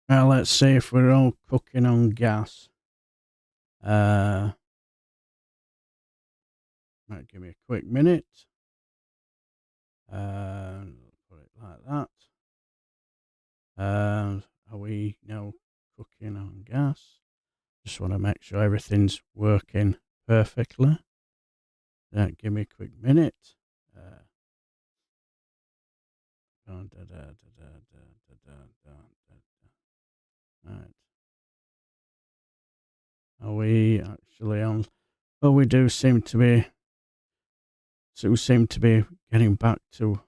Now let's see if we're all cooking on gas. Might give me a quick minute. Put it like that. Are we now cooking on gas? Just want to make sure everything's working perfectly. Give me a quick minute. Right. Are we actually on? Oh, we do seem to be. So we seem to be getting back to.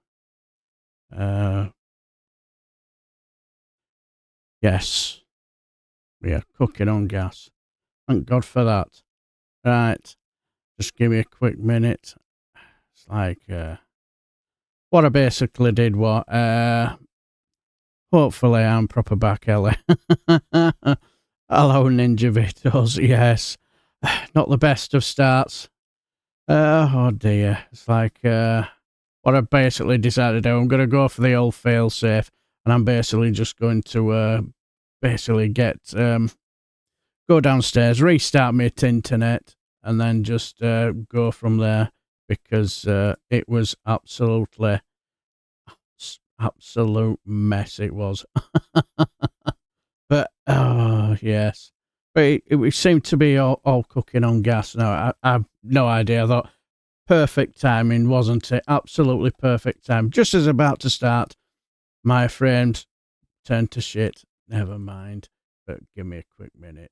Yes, we are cooking on gas. Thank God for that. Right, just give me a quick minute. It's like what I basically did. Hopefully I'm proper back, Ellie. Hello, Ninja Vitos. Yes, not the best of starts. Oh dear. It's like what I basically decided to do. I'm going to go for the old fail safe, and I'm basically just going to go downstairs, restart my internet, and then just go from there, because it was absolute mess it was. But oh yes, but it seemed to be all cooking on gas now. I have no idea. I thought perfect timing, wasn't it? Absolutely perfect time. Just as about to start, my frames turned to shit. Never mind. But give me a quick minute,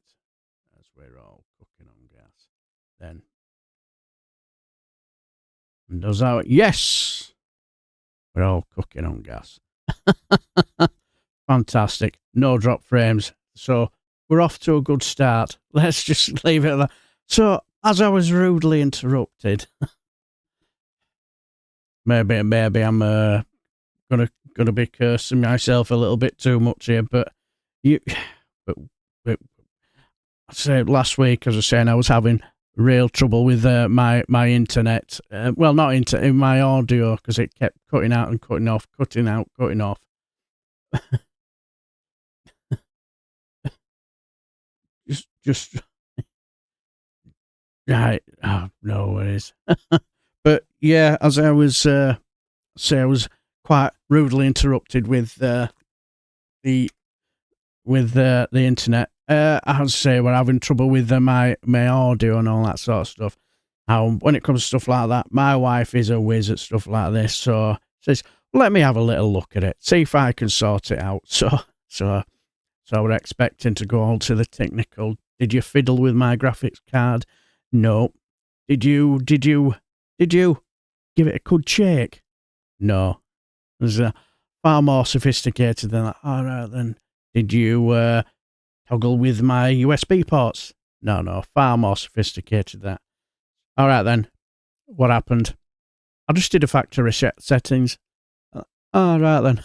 as we're all cooking on gas. Then, and does that? Yes, we're all cooking on gas. Fantastic. No drop frames. So we're off to a good start. Let's just leave it at that. So, as I was rudely interrupted, maybe I'm gonna be cursing myself a little bit too much here, but I said last week, as I was saying, I was having real trouble with my internet. Well, not in my audio, because it kept cutting out and cutting off, cutting out, cutting off. just right. Oh, no worries. But yeah, as I was I was quite rudely interrupted with the internet. I have to say, we're having trouble with my audio and all that sort of stuff. When it comes to stuff like that, my wife is a whiz at stuff like this, so says, let me have a little look at it, see if I can sort it out. So we're expecting to go on to the technical. Did you fiddle with my graphics card? No. Did you give it a good shake? No. There's far more sophisticated than that. All right, then. Did you toggle with my USB ports? No, far more sophisticated than that. All right, then. What happened? I just did a factory settings. All right, then.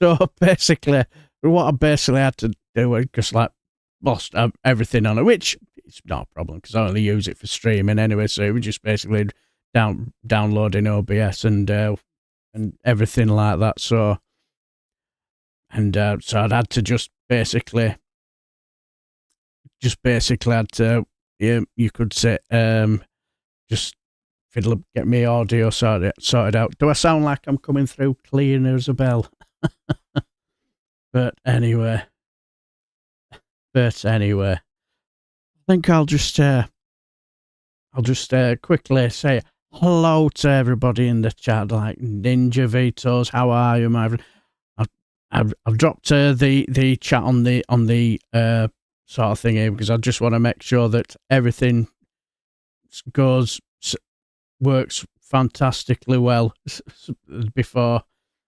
So basically, what I basically had to do was just lost everything on it, which is not a problem because I only use it for streaming anyway. So it was just basically downloading OBS and everything like that. So I'd had to just basically had to, you could say, just fiddle, get me audio sorted out. Do I sound like I'm coming through clean as a bell? But anyway, I think I'll just quickly say hello to everybody in the chat, like Ninja Vitos. How are you, my friend? I've dropped the chat on the sort of thing here because I just want to make sure that everything works fantastically well before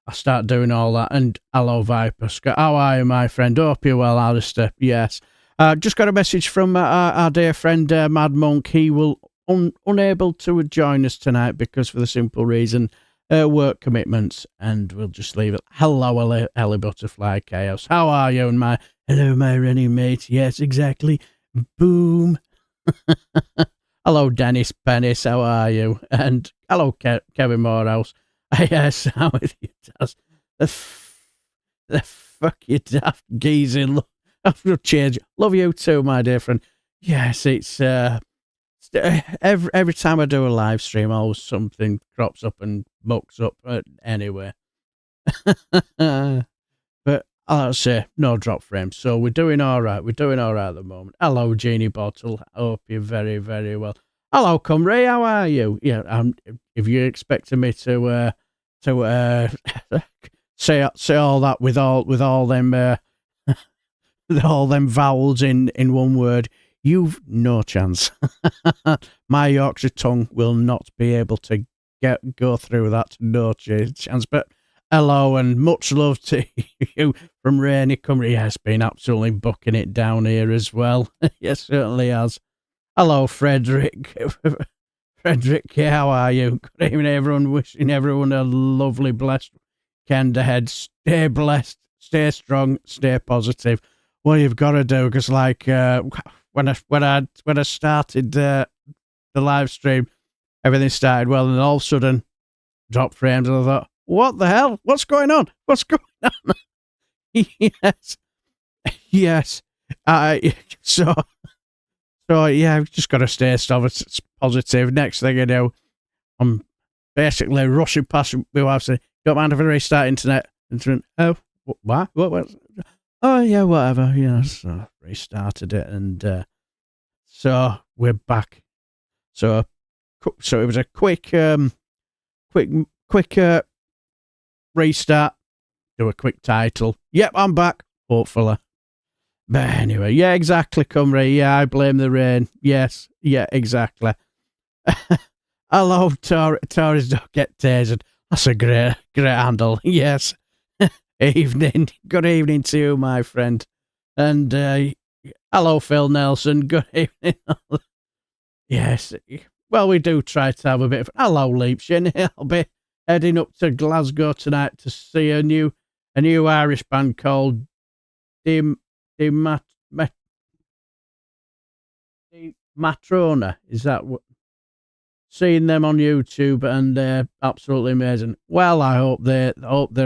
I start doing all that. And hello, Viper. How are you, my friend? Hope you're well, Alistair. Yes. Just got a message from our dear friend Mad Monk. He will unable to join us tonight because for the simple reason work commitments, and we'll just leave it. Hello, Ellie Butterfly Chaos. How are you? And hello, my running mate. Yes, exactly. Boom. Hello, Dennis Pennis. How are you? And hello, Kevin Morehouse. Yes, I'm with you, Taz. The fuck you daft geezer. After change. Love you too, my dear friend. Yes, it's every time I do a live stream, always something crops up and mucks up. Anyway, but I'll say no drop frames, so we're doing all right. We're doing all right at the moment. Hello, Genie Bottle. I hope you're very, very well. Hello, Cumry. How are you? Yeah, if you're expecting me to say all that with all them with all them vowels in one word, you've no chance. My Yorkshire tongue will not be able to go through that. No chance. But hello and much love to you from Rainy Cymru. Yes, been absolutely bucking it down here as well. Yes, certainly has. Hello, Frederick. Frederick, how are you? Good evening, everyone. Wishing everyone a lovely, blessed weekend ahead. Stay blessed, stay strong, stay positive. What you've got to do, because like when I started the live stream, everything started well, and then all of a sudden, drop frames, and I thought, what the hell? What's going on? What's going on? yes. So yeah, I've just got to stay positive. Next thing I know, I'm basically rushing past my wife saying, "Don't mind if I restart internet." Oh, what? Oh yeah, whatever. So restarted it, and so we're back. So it was a quick restart. Do a quick title. Yep, I'm back. Hopefully. But anyway, yeah, exactly, Cymru. Yeah, I blame the rain. Yes, yeah, exactly. Hello, Tories don't get tasered. That's a great handle. Yes. Evening. Good evening to you, my friend. And hello, Phil Nelson. Good evening. Yes. Well, we do try to have a bit of... Hello, Leapshin. I'll be heading up to Glasgow tonight to see a new Irish band called Matrona. Is that what? Seeing them on YouTube, and they're absolutely amazing. Well, I hope they're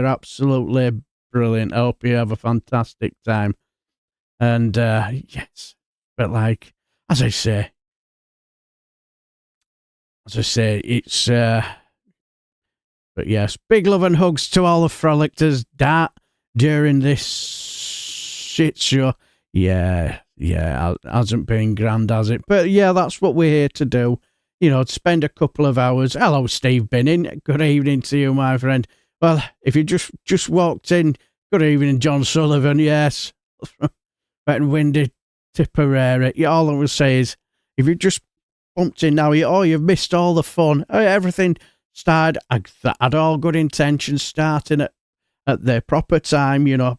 absolutely brilliant. I hope you have a fantastic time. And yes, but like as I say, it's. But yes, big love and hugs to all the frolickers during this shit show. Yeah, hasn't been grand, has it? But yeah, that's what we're here to do. To spend a couple of hours. Hello, Steve Binning. Good evening to you, my friend. Well, if you just walked in, good evening, John Sullivan. Yes, wet and windy Tipperary. Yeah, all I would say is, if you just bumped in now, you've missed all the fun. Everything started. Had all good intentions, starting at the proper time. Got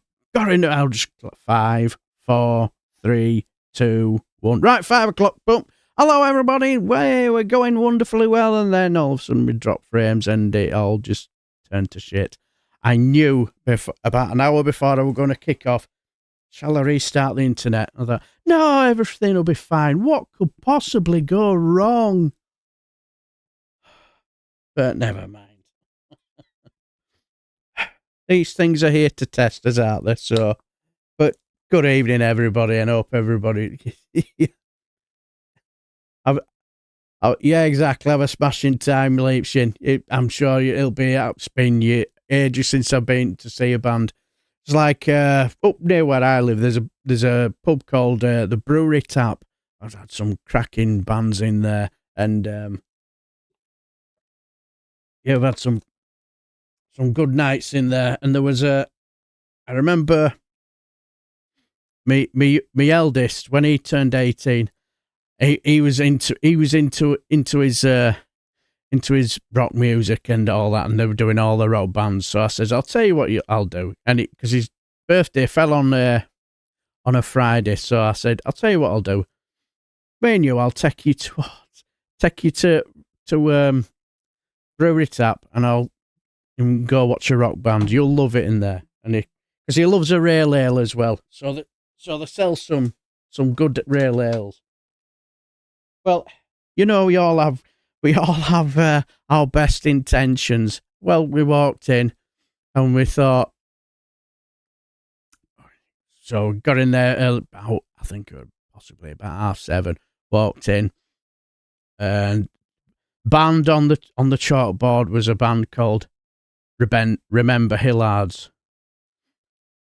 in. I'll just 5, 4, 3, 2, 1. Right, 5 o'clock. Boom. Hello, everybody. We're going wonderfully well, and then all of a sudden we drop frames, and it all just turned to shit. I knew about an hour before I was going to kick off. Shall I restart the internet? I thought, no, everything will be fine. What could possibly go wrong? But never mind. These things are here to test us out there. So, but good evening, everybody, and hope everybody. Yeah, exactly. Have a smashing time, Leapshin. I'm sure it'll be out. It's been ages since I've been to see a band. It's like up near where I live. There's a pub called the Brewery Tap. I've had some cracking bands in there, and yeah, I've had some good nights in there. And there was I remember me eldest, when he turned 18. He was into his rock music and all that, and they were doing all the rock bands. So I says, I'll tell you what I'll do, and because his birthday fell on a Friday, so I said, I'll tell you what I'll do. Me and you, I'll take you to Brewery Tap, and I'll go watch a rock band. You'll love it in there, and because he loves a rail ale as well. So they sell some good rail ales. Well, we all have our best intentions, well, we walked in and we thought, so we got in there early, about, I think it was possibly about 7:30, walked in, and band on the chalkboard was a band called Remember Hillards.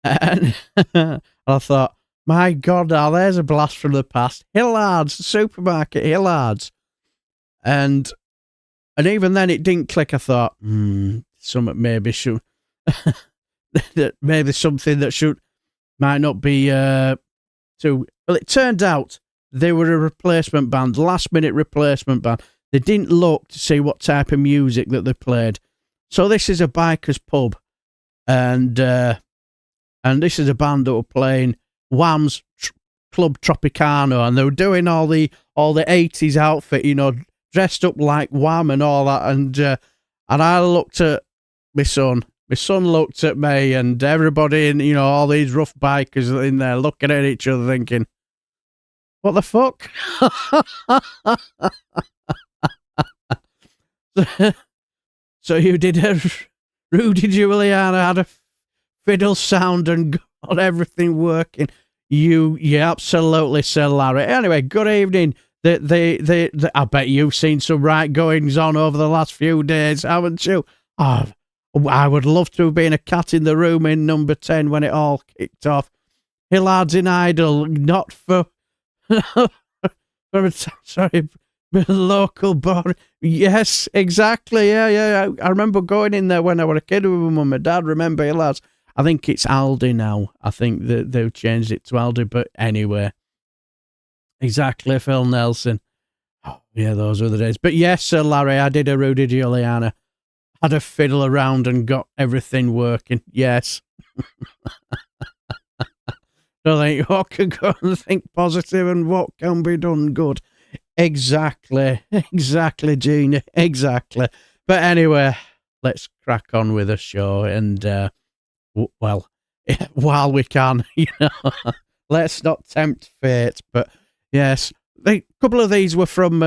And I thought, my God, now there's a blast from the past. Hillards, supermarket Hillards. And even then it didn't click. I thought, something maybe should, maybe something that might not be too. Well, it turned out they were a replacement band, last minute replacement band. They didn't look to see what type of music that they played. So this is a biker's pub, and this is a band that were playing Wham's Club Tropicana, and they were doing all the 80s outfit, you know, dressed up like Wham and all that. And I looked at my son. My son looked at me, and everybody, in, you know, all these rough bikers in there looking at each other, thinking, "What the fuck?" So you did Rudy Giuliani had a fiddle sound and got everything working. You absolutely, Sir Larry. Anyway, good evening. I bet you've seen some right goings on over the last few days, haven't you? Oh, I would love to have been a cat in the room in number 10 when it all kicked off. Hillards in Idle, not for sorry, local bar. Yes, exactly. Yeah. I remember going in there when I was a kid with my mum and dad. Remember Hillards? I think it's Aldi now. I think that they've changed it to Aldi, but anyway. Exactly, Phil Nelson. Oh, yeah, those were the days. But yes, Sir Larry, I did a Rudy Giuliani. Had a fiddle around and got everything working. Yes. So think what can go and think positive and what can be done good. Exactly, Gina, exactly. But anyway, let's crack on with the show, and well, while we can, you know, let's not tempt fate. But yes, a couple of these were from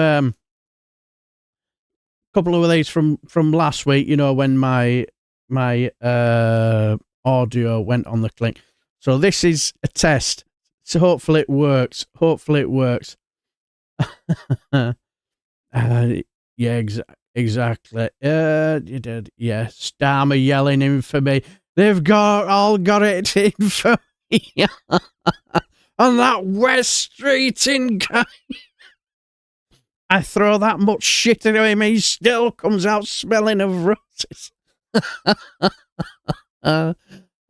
last week. You know, when my audio went on the clink. So this is a test. So hopefully it works. Yeah, exactly. You did. Yeah, Starmer yelling in for me. They've all got it in for me. On that West Street in guy. I throw that much shit at him, he still comes out smelling of roses.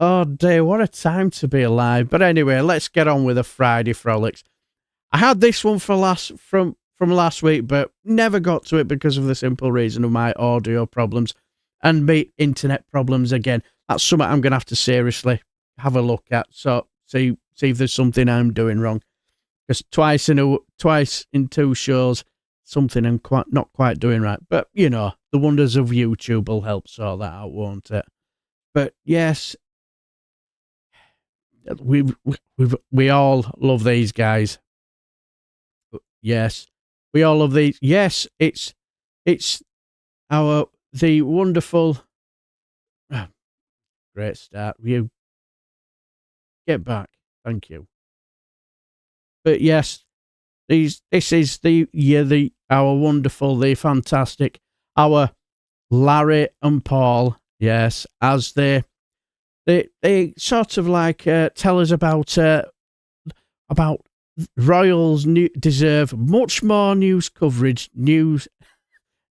Oh dear, what a time to be alive. But anyway, let's get on with the Friday Frolics. I had this one from last week, but never got to it because of the simple reason of my audio problems and my internet problems again. That's something I'm going to have to seriously have a look at. So see if there's something I'm doing wrong. Because twice in 2 shows, something I'm not quite doing right. But you know, the wonders of YouTube will help sort that out, won't it? But yes, we all love these guys. Yes, we all love these. Yes, it's the wonderful. Great start. You get back. Thank you. But yes, this is our wonderful, the fantastic, our Larry and Paul. Yes, as they sort of like tell us about Royals deserve much more news coverage. New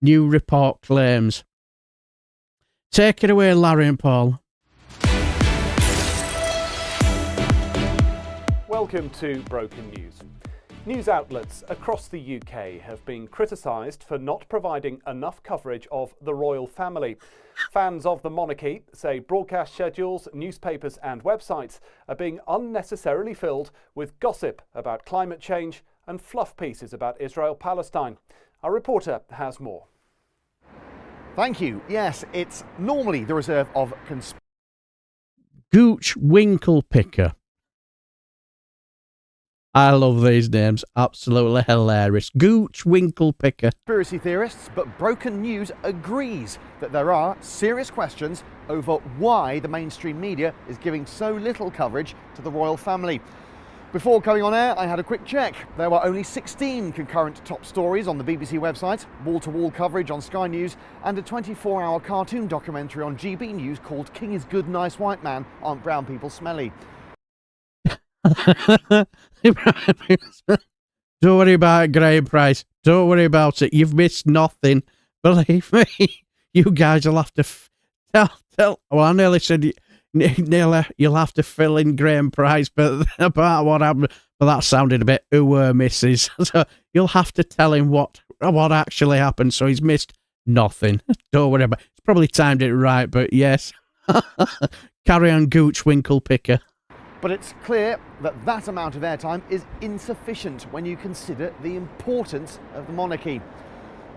report claims. Take it away, Larry and Paul. Welcome to Broken News. News outlets across the UK have been criticised for not providing enough coverage of the royal family. Fans of the monarchy say broadcast schedules, newspapers and websites are being unnecessarily filled with gossip about climate change and fluff pieces about Israel-Palestine. Our reporter has more. Thank you. Yes, it's normally the reserve of Gooch Winkle Picker. I love these names. Absolutely hilarious. Gooch Winkle Picker. Conspiracy theorists, but Broken News agrees that there are serious questions over why the mainstream media is giving so little coverage to the royal family. Before coming on air, I had a quick check. There were only 16 concurrent top stories on the BBC website, wall-to-wall coverage on Sky News, and a 24-hour cartoon documentary on GB News called King is Good, Nice White Man, Aren't Brown People Smelly? Don't worry about it, Graham Price. Don't worry about it. You've missed nothing. Believe me. You guys will have to tell. Well, I nearly said nearly you'll have to fill in Graham Price, but about what happened. But that sounded a bit misses. So you'll have to tell him what actually happened. So he's missed nothing. Don't worry about it. He's probably timed it right, but yes. Carry on, Gooch Winkle Picker. But it's clear that that amount of airtime is insufficient when you consider the importance of the monarchy.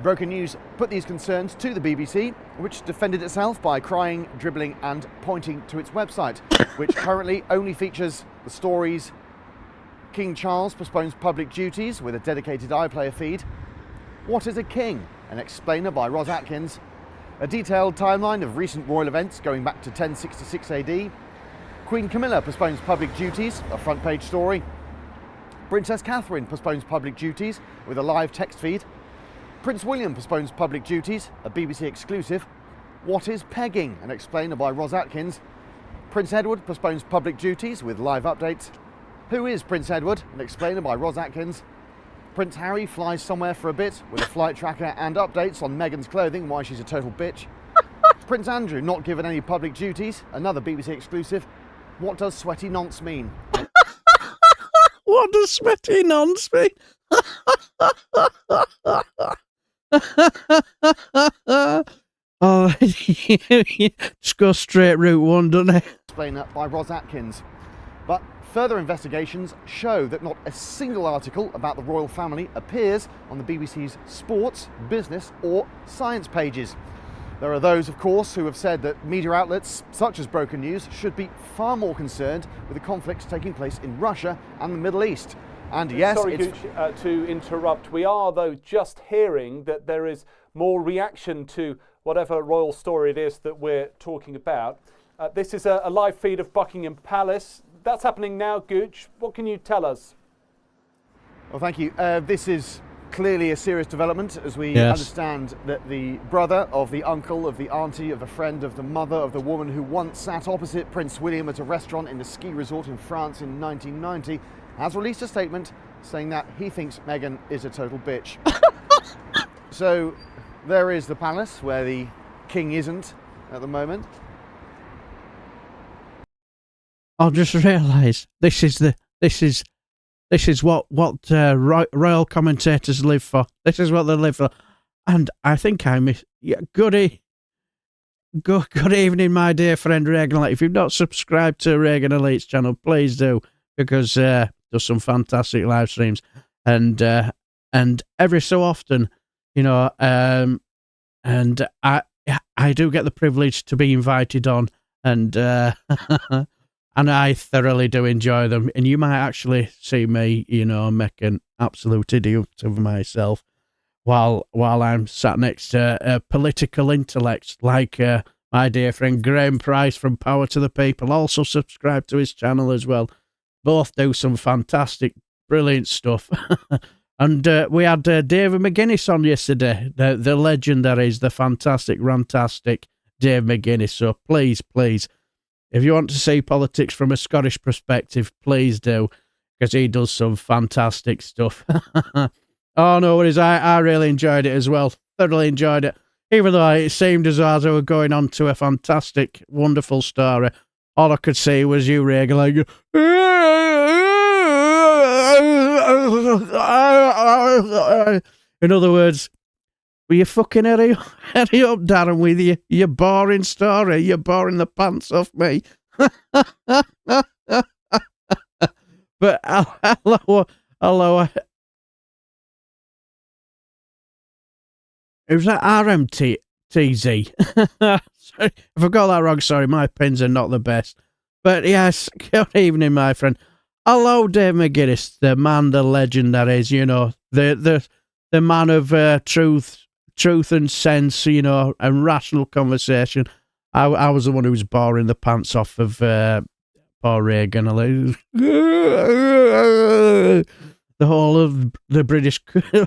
Broken News put these concerns to the BBC, which defended itself by crying, dribbling and pointing to its website, which currently only features the stories King Charles postpones public duties with a dedicated iPlayer feed, What is a King? An explainer by Ros Atkins, a detailed timeline of recent royal events going back to 1066 AD, Queen Camilla postpones public duties, a front page story. Princess Catherine postpones public duties with a live text feed. Prince William postpones public duties, a BBC exclusive. What is pegging? An explainer by Ros Atkins. Prince Edward postpones public duties with live updates. Who is Prince Edward? An explainer by Ros Atkins. Prince Harry flies somewhere for a bit with a flight tracker and updates on Meghan's clothing, why she's a total bitch. Prince Andrew not given any public duties, another BBC exclusive. What does sweaty nonce mean? What does sweaty nonce mean? Oh, just go straight route one, doesn't it? Explainer by Ros Atkins. But further investigations show that not a single article about the royal family appears on the BBC's sports, business or science pages. There are those, of course, who have said that media outlets such as Broken News should be far more concerned with the conflicts taking place in Russia and the Middle East. And yes, sorry, Gooch, to interrupt. We are, though, just hearing that there is more reaction to whatever royal story it is that we're talking about. This is a live feed of Buckingham Palace. That's happening now, Gooch. What can you tell us? Well, thank you. This is clearly a serious development, as we understand that the brother of the uncle of the auntie of the friend of the mother of the woman who once sat opposite Prince William at a restaurant in a ski resort in France in 1990 has released a statement saying that he thinks Meghan is a total bitch. So there is the palace where the king isn't at the moment. I just realised this is what royal commentators live for. This is what they live for. And I think I miss... Yeah, good evening, my dear friend Reagan Elite. If you've not subscribed to Reagan Elite's channel, please do, because there's some fantastic live streams. And every so often, you know, and I do get the privilege to be invited on, and and I thoroughly do enjoy them. And you might actually see me, you know, make an absolute idiot of myself while I'm sat next to a political intellect like my dear friend Graham Price from Power to the People. Also subscribe to his channel as well. Both do some fantastic, brilliant stuff. And we had David McGuinness on yesterday, the legendary, the fantastic, rantastic Dave McGuinness. So please, if you want to see politics from a Scottish perspective, please do, because he does some fantastic stuff. Oh, no worries. I really enjoyed it as well. Thoroughly enjoyed it. Even though it seemed as though I were going on to a fantastic, wonderful story, all I could see was you, Reagan, like... In other words, will you fucking hurry up, Darren, with your boring story? You're boring the pants off me. But hello. It was that RMTZ. Sorry, if I got that wrong, sorry, my pins are not the best. But yes, good evening, my friend. Hello, Dave McGuinness, the man, the legend that is, you know, the man of truth and sense, you know, and rational conversation. I was the one who was boring the pants off of poor Reagan. The whole of the British,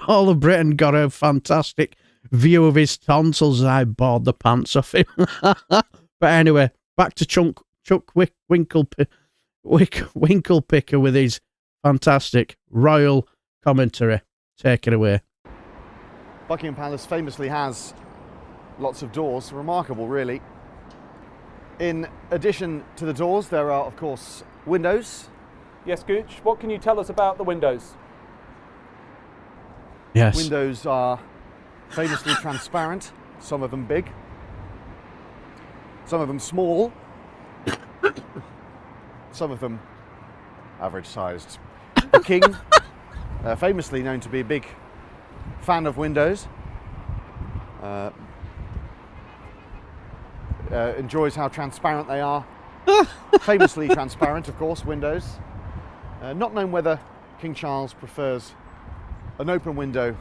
all of Britain got a fantastic view of his tonsils as I bored the pants off him. But anyway, back to Chuck Winklepicker with his fantastic royal commentary. Take it away. Buckingham Palace famously has lots of doors, remarkable really. In addition to the doors, there are of course windows. Yes, Gooch, what can you tell us about the windows? Yes. Windows are famously transparent, some of them big, some of them small, some of them average sized. The King, famously known to be a big fan of windows, enjoys how transparent they are. Famously transparent, of course, windows. Not known whether King Charles prefers an open window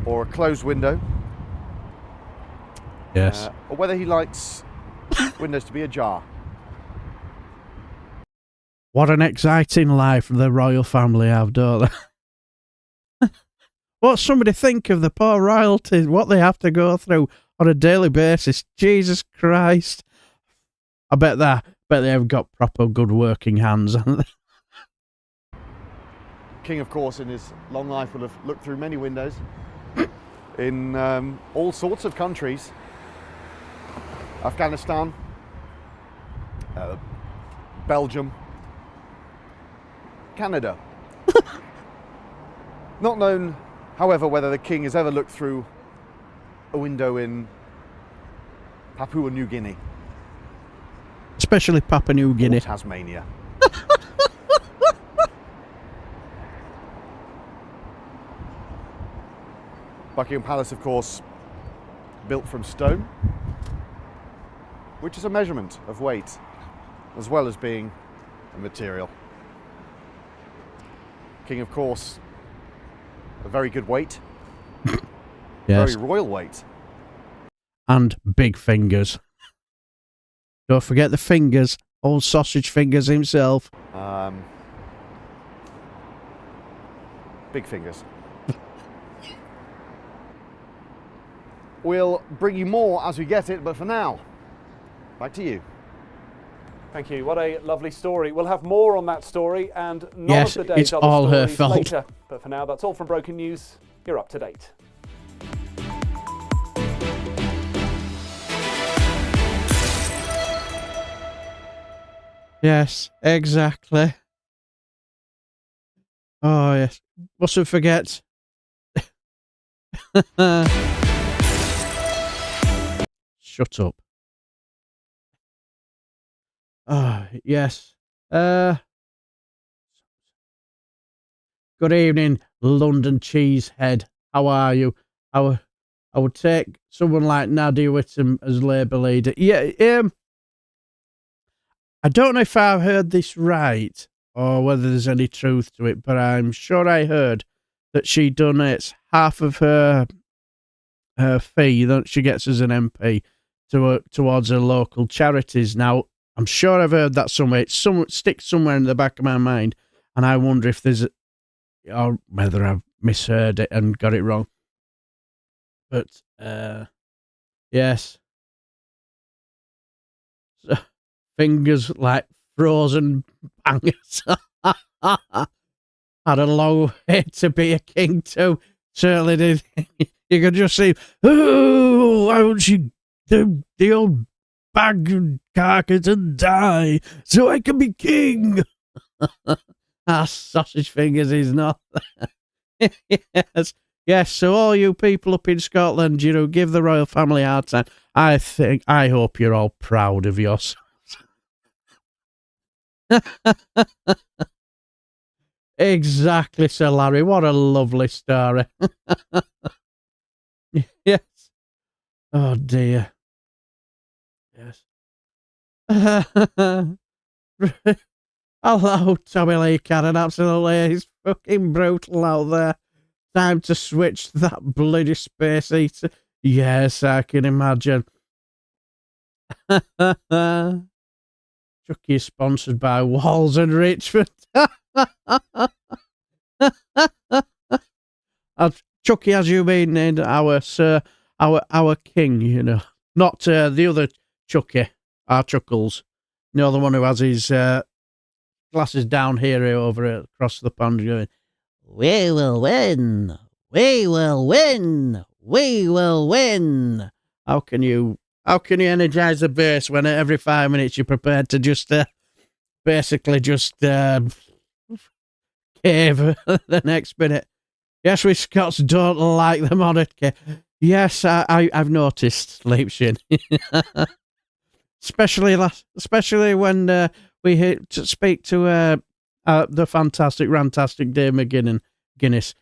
or a closed window. Yes. Or whether he likes windows to be ajar. What an exciting life the royal family have, don't they? What somebody think of the poor royalty, what they have to go through on a daily basis. Jesus Christ. I bet they have got proper good working hands, haven't they? King, of course, in his long life will have looked through many windows in all sorts of countries. Afghanistan, Belgium, Canada. Not known, however, whether the King has ever looked through a window in Papua New Guinea. Especially Papua New Guinea. Or Tasmania. Buckingham Palace, of course, built from stone, which is a measurement of weight, as well as being a material. King, of course, a very good weight. Yes. Very royal weight. And big fingers. Don't forget the fingers. Old sausage fingers himself. Big fingers. We'll bring you more as we get it, but for now, back to you. Thank you. What a lovely story. We'll have more on that story and none Yes, of the day's it's other all her stories fault. later. But for now, that's all from Broken News. You're up to date. Yes, exactly. Oh, yes. Mustn't forget. Shut up. Oh, yes. Good evening, London Cheesehead. How are you? I would take someone like Nadia Whittam as Labour leader. Yeah, I don't know if I've heard this right or whether there's any truth to it, but I'm sure I heard that she donates half of her fee that she gets as an MP towards her local charities. Now, I'm sure I've heard that somewhere. It sticks somewhere in the back of my mind, and I wonder if there's, or whether I've misheard it and got it wrong. But yes, so, fingers like frozen bangers. Had a long way to be a king too. Certainly did. You could just see, oh, why don't you the old bag and carcass and die so I can be king? Sausage fingers is not. Yes. So all you people up in Scotland, you know, give the royal family a hard time. I hope you're all proud of yourselves. Exactly, Sir Larry. What a lovely story. Yes. Oh dear. Yes. Hello, Tommy Lee Cannon. Absolutely, it's fucking brutal out there. Time to switch that bloody space heater. Yes, I can imagine. Chucky is sponsored by Walls and Richmond. Chucky, as you mean, in our sir, our king, you know, not the other Chucky, our Chuckles. You know, the one who has his glasses down here over across the pond, going, "We will win, we will win, we will win." How can you energize the base when every 5 minutes you're prepared to just basically just cave the next minute? Yes, we Scots don't like the monarchy. Yes, I've noticed, Leapshin. especially when we hit to speak to the fantastic, rantastic Dave Guinness,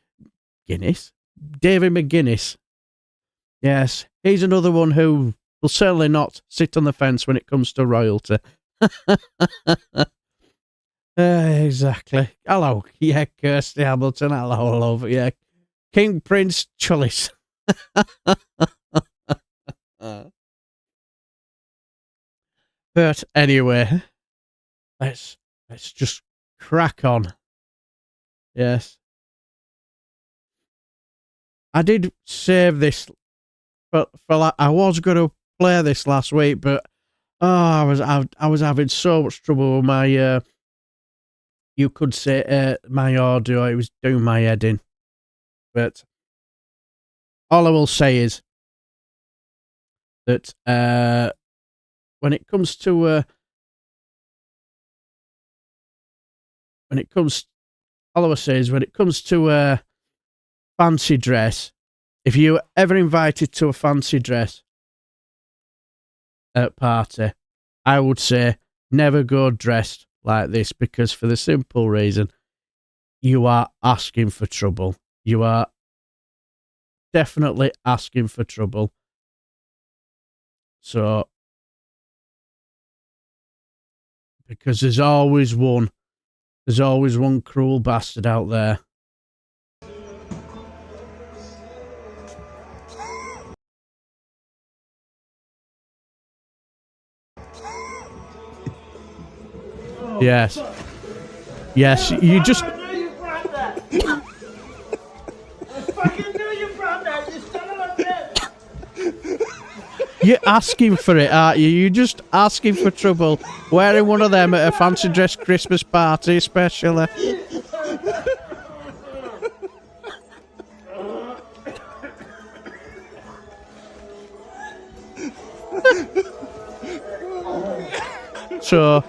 David McGuinness. Yes, he's another one who will certainly not sit on the fence when it comes to royalty. Exactly. Hello, yeah, Kirsty Hamilton. Hello, love, yeah, King Prince Chullis. But anyway, let's just crack on. Yes, I did save this for I was going to play this last week, but I was having so much trouble with my you could say my audio. It was doing my head in. But all I will say is that when it comes to all I will say is when it comes to fancy dress, if you ever invited to a fancy dress party, I would say never go dressed like this, because for the simple reason, you are asking for trouble. You are definitely asking for trouble. So, because there's always one cruel bastard out there. Yes. Yes, you just... I knew you brought that! I fucking knew you brought that, you son of a bitch! You're asking for it, aren't you? You're just asking for trouble. Wearing one of them at a fancy dress Christmas party, especially. So...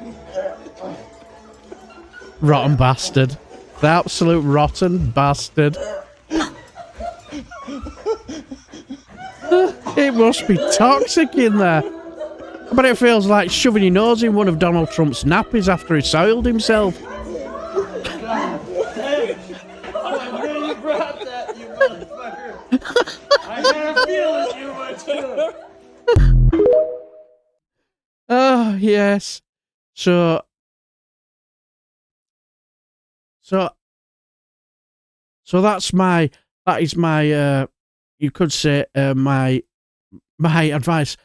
rotten bastard. The absolute rotten bastard. It must be toxic in there. But it feels like shoving your nose in one of Donald Trump's nappies after he soiled himself. Hey! I knew you brought that, you motherfucker! I had a feeling you would too! Oh, yes. So that is my you could say my advice.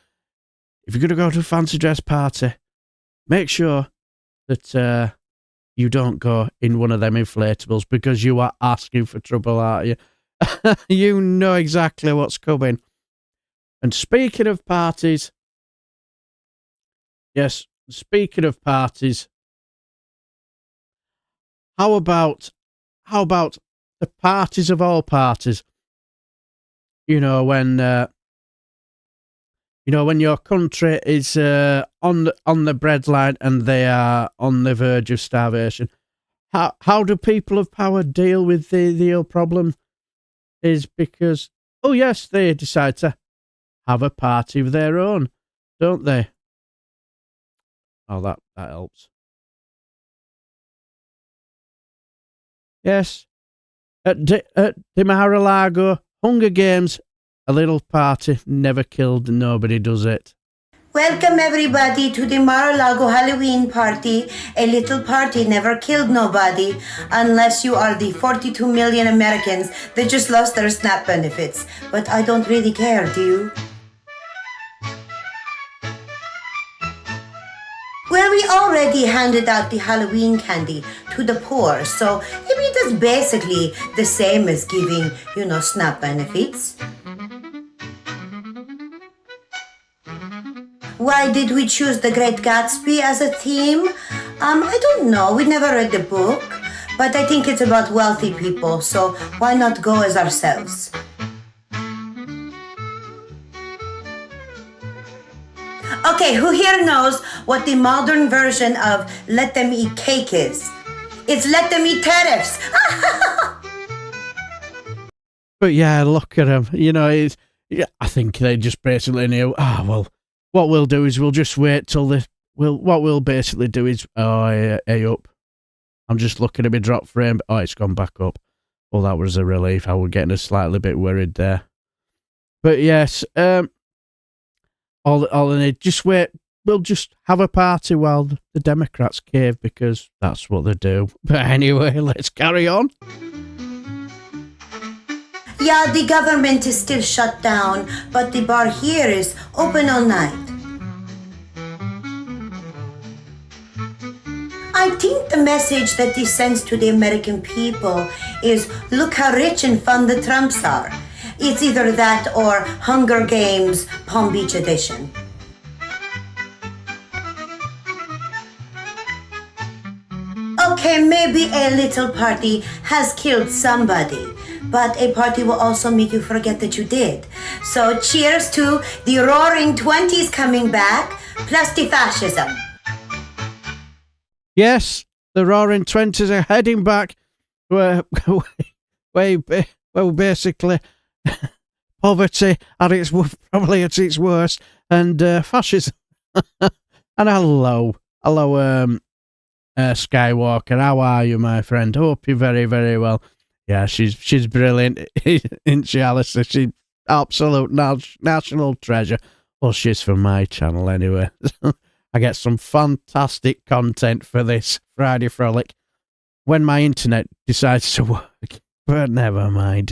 If you're going to go to a fancy dress party, make sure that you don't go in one of them inflatables, because you are asking for trouble, aren't you? You know exactly what's coming. And speaking of parties, yes, speaking of parties, how about the parties of all parties? You know, when your country is on the breadline and they are on the verge of starvation. How do people of power deal with the problem? Is because, oh yes, they decide to have a party of their own, don't they? Oh, that helps. Yes, at the Mar-a-Lago Hunger Games, a little party never killed nobody, does it? Welcome everybody to the Mar-a-Lago Halloween party. A little party never killed nobody, unless you are the 42 million Americans that just lost their SNAP benefits. But I don't really care, do you? Well, we already handed out the Halloween candy to the poor, so maybe that's basically the same as giving, SNAP benefits. Why did we choose The Great Gatsby as a theme? I don't know. We never read the book, but I think it's about wealthy people, so why not go as ourselves? Okay, who here knows what the modern version of Let Them Eat Cake is? It's Let Them Eat Tariffs. But yeah, look at them. I think they just basically knew, well, what we'll do is we'll just wait till what we'll basically do is, hey up. I'm just looking at my drop frame. Oh, it's gone back up. Well, that was a relief. I was getting a slightly bit worried there. But yes, all I need, just wait. We'll just have a party while the Democrats cave, because that's what they do. But anyway, let's carry on. Yeah, the government is still shut down, but the bar here is open all night. I think the message that this sends to the American people is, look how rich and fun the Trumps are. It's either that or Hunger Games Palm Beach edition. Okay, maybe a little party has killed somebody, but a party will also make you forget that you did. So cheers to the roaring 20s coming back, plus the fascism. Yes, the roaring 20s are heading back. Well, basically, poverty probably at its worst, and fascism. And hello, Skywalker. How are you, my friend? Hope you're very, very well. Yeah, she's brilliant, isn't she, Alistair? She's absolute national treasure. Well, she's from my channel anyway. I get some fantastic content for this Friday Frolic when my internet decides to work. But never mind,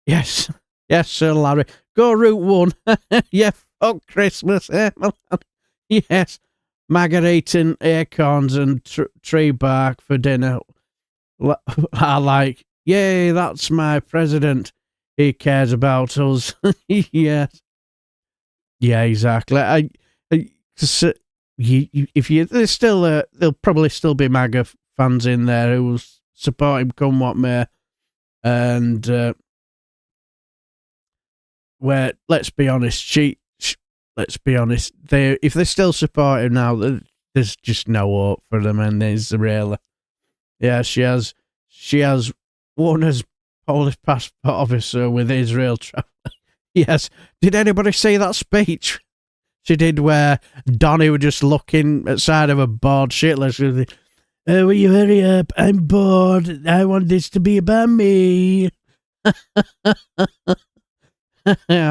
Yes, Sir Larry. Go Route 1. Yeah, fuck Christmas. Yes. Margarita, acorns and tree bark for dinner. I like, yay, that's my president. He cares about us. Yes. Yeah, exactly. There's still, there'll probably still be MAGA fans in there who will support him come what may. And, let's be honest, let's be honest, if they still support him now, there's just no hope for them, and there's really, yeah, she has won as Polish passport officer with Israel travel. Yes, did anybody see that speech she did where Donny was just looking outside of a bored shitless? Will you hurry up? I'm bored. I want this to be about me. I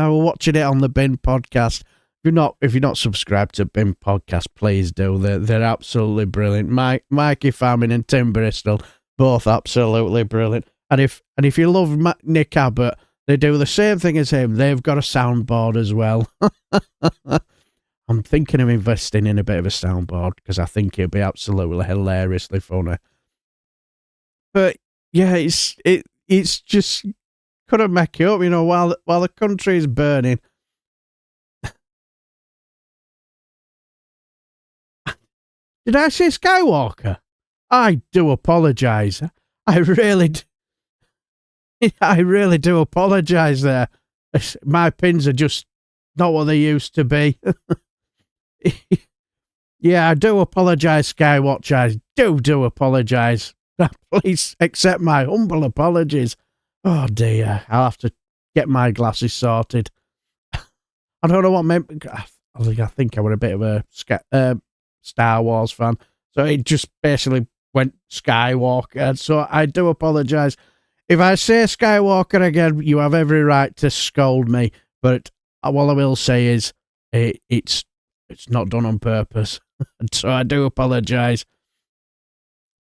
was watching it on the Bin podcast. If you're not subscribed to Bin podcast, please do. They're absolutely brilliant. Mikey Farming and Tim Bristol, both absolutely brilliant. And if you love Nick Abbott, they do the same thing as him. They've got a soundboard as well. I'm thinking of investing in a bit of a soundboard because I think it'd be absolutely hilariously funny. But yeah, it's just couldn't make it up, while the country is burning. Did I say Skywalker? I do apologise. I really do apologise there. My pins are just not what they used to be. Yeah, I do apologise, Skywatch. I do apologise. Please accept my humble apologies. Oh dear, I'll have to get my glasses sorted. I don't know what meant. I think I was a bit of a Star Wars fan, so it just basically went Skywalker. So I do apologise. If I say Skywalker again, you have every right to scold me, but all I will say is it's not done on purpose. And so I do apologise.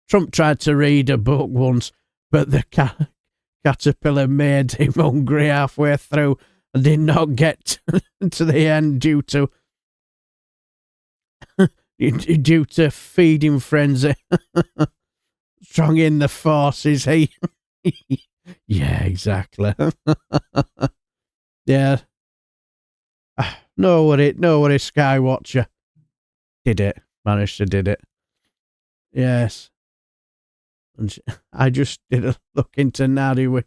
Trump tried to read a book once, but the caterpillar made him hungry halfway through and did not get to the end due to feeding frenzy. Strong in the forces, he. Yeah, exactly. Yeah. No worry, Skywatcher. Managed to did it. Yes. And I just did a look into Nadi with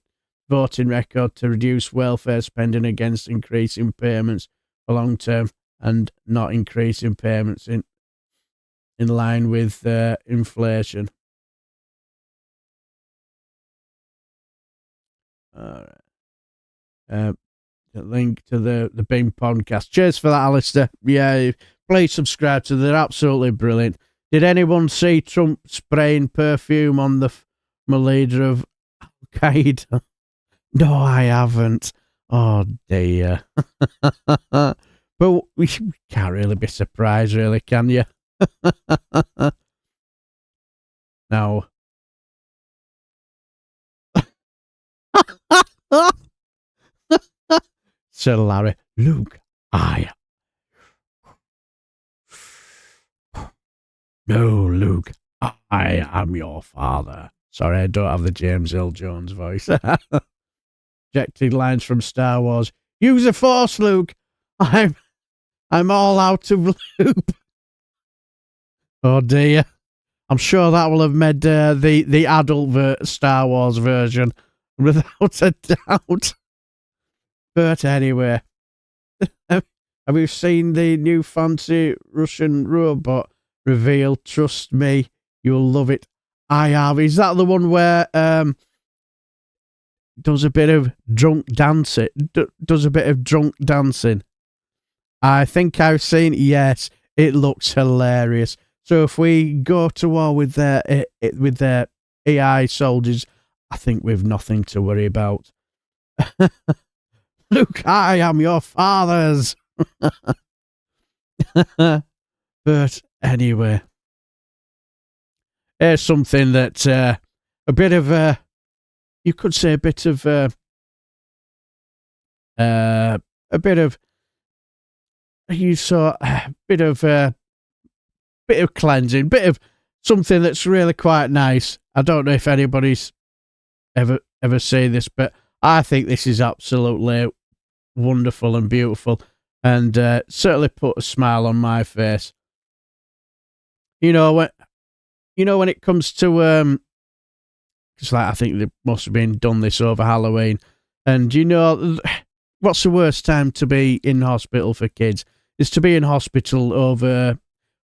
voting record to reduce welfare spending against increasing payments for long term and not increasing payments in line with inflation. All right. The link to the Bing podcast. Cheers for that, Alistair. Yeah, please subscribe to them. They're absolutely brilliant. Did anyone see Trump spraying perfume on the leader of Al Qaeda? No, I haven't. Oh dear. But we can't really be surprised, really, can you? No. Sir Larry, Luke, No, Luke, I am your father. Sorry, I don't have the James Earl Jones voice. Rejected lines from Star Wars. Use the Force, Luke. I'm all out of loop. Oh dear. I'm sure that will have made the adult Star Wars version without a doubt. But anyway, have you seen the new fancy Russian robot reveal? Trust me, you'll love it. I have. Is that the one where does a bit of drunk dancing? Does a bit of drunk dancing? I think I've seen. Yes, it looks hilarious. So if we go to war with their AI soldiers, I think we've nothing to worry about. Luke, I am your fathers. But anyway, here's something that a bit of you could say a bit of you saw a bit of cleansing, bit of something that's really quite nice. I don't know if anybody's ever seen this, but I think this is absolutely wonderful and beautiful, and certainly put a smile on my face. When it comes to it's like I think they must have been done this over Halloween, and what's the worst time to be in hospital for kids is to be in hospital over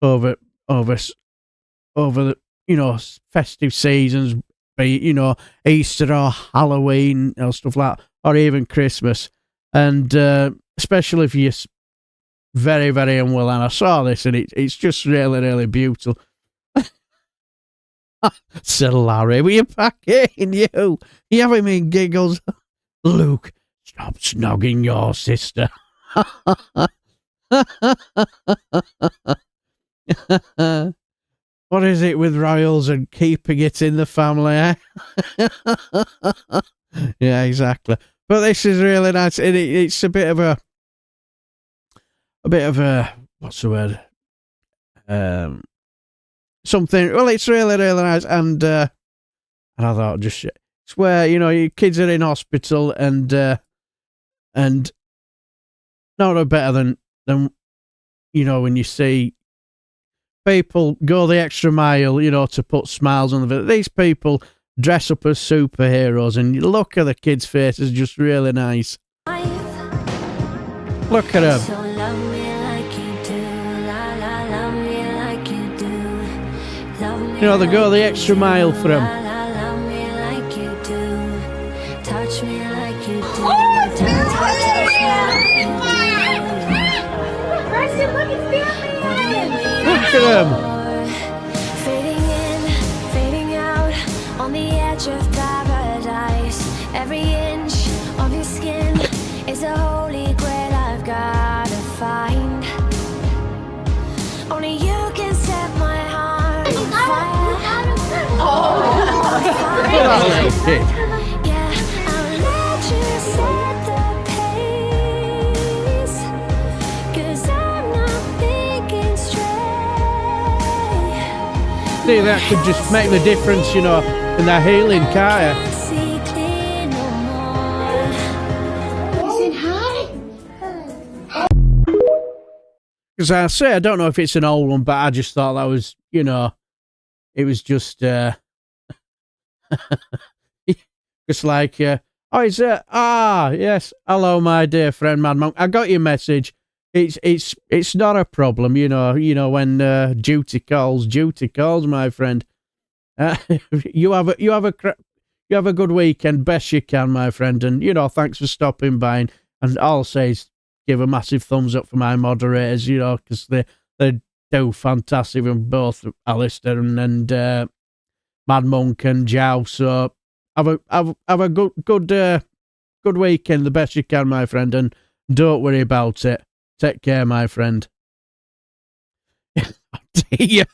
the festive seasons, be Easter or Halloween or stuff like that, or even Christmas. And especially if you're very, very unwell. And I saw this, and it's just really, really beautiful. Sir Larry, were you back in, you? You having me giggles? Luke, stop snogging your sister. What is it with royals and keeping it in the family, eh? Yeah, exactly. But this is really nice. It's a bit of a what's the word? Something. Well, it's really, really nice, and I thought it's where your kids are in hospital, and no better than when you see people go the extra mile, to put smiles on the face. These people dress up as superheroes, and you look at the kids' faces, just really nice. Look at them. They go the extra mile for them. Look at them. Fading in, fading out, on the edge of paradise. Every inch of your skin is a holy grail I've got. That little kid. Yeah, I'll let you set the pace. 'Cause I'm not thinking straight. See, that could just make the difference, you know, in their healing, can't it? Can't see clear no more. Is it high? Because I say, I don't know if it's an old one, but I just thought that was, you know, it was just, just like, oh, it's yes, hello, my dear friend, Mad Monk. I got your message. It's not a problem, you know, when duty calls, my friend. You have a good weekend, best you can, my friend, and you know, thanks for stopping by. And I'll say, give a massive thumbs up for my moderators, you know, because they do fantastic, and both Alistair and Mad Monk and Jow. So have a good weekend, the best you can, my friend, and don't worry about it. Take care, my friend. Dear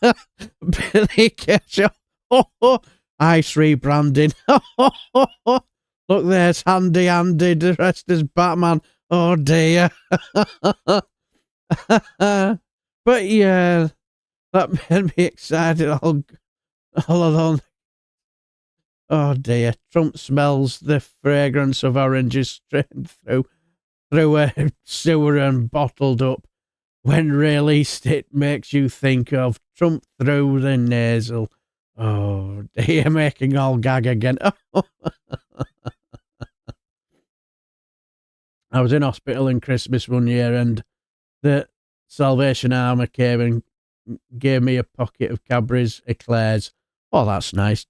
Billy Ketchup. Ice rebranding. Look, there's Handy Andy dressed as Batman. Oh dear. But yeah, that made me excited all along. Oh dear. Trump smells the fragrance of oranges straight through a sewer and bottled up, when released it makes you think of Trump through the nasal. Oh dear, making all gag again. I was in hospital in Christmas one year, and the Salvation Army came and gave me a pocket of Cadbury's eclairs. Oh, that's nice.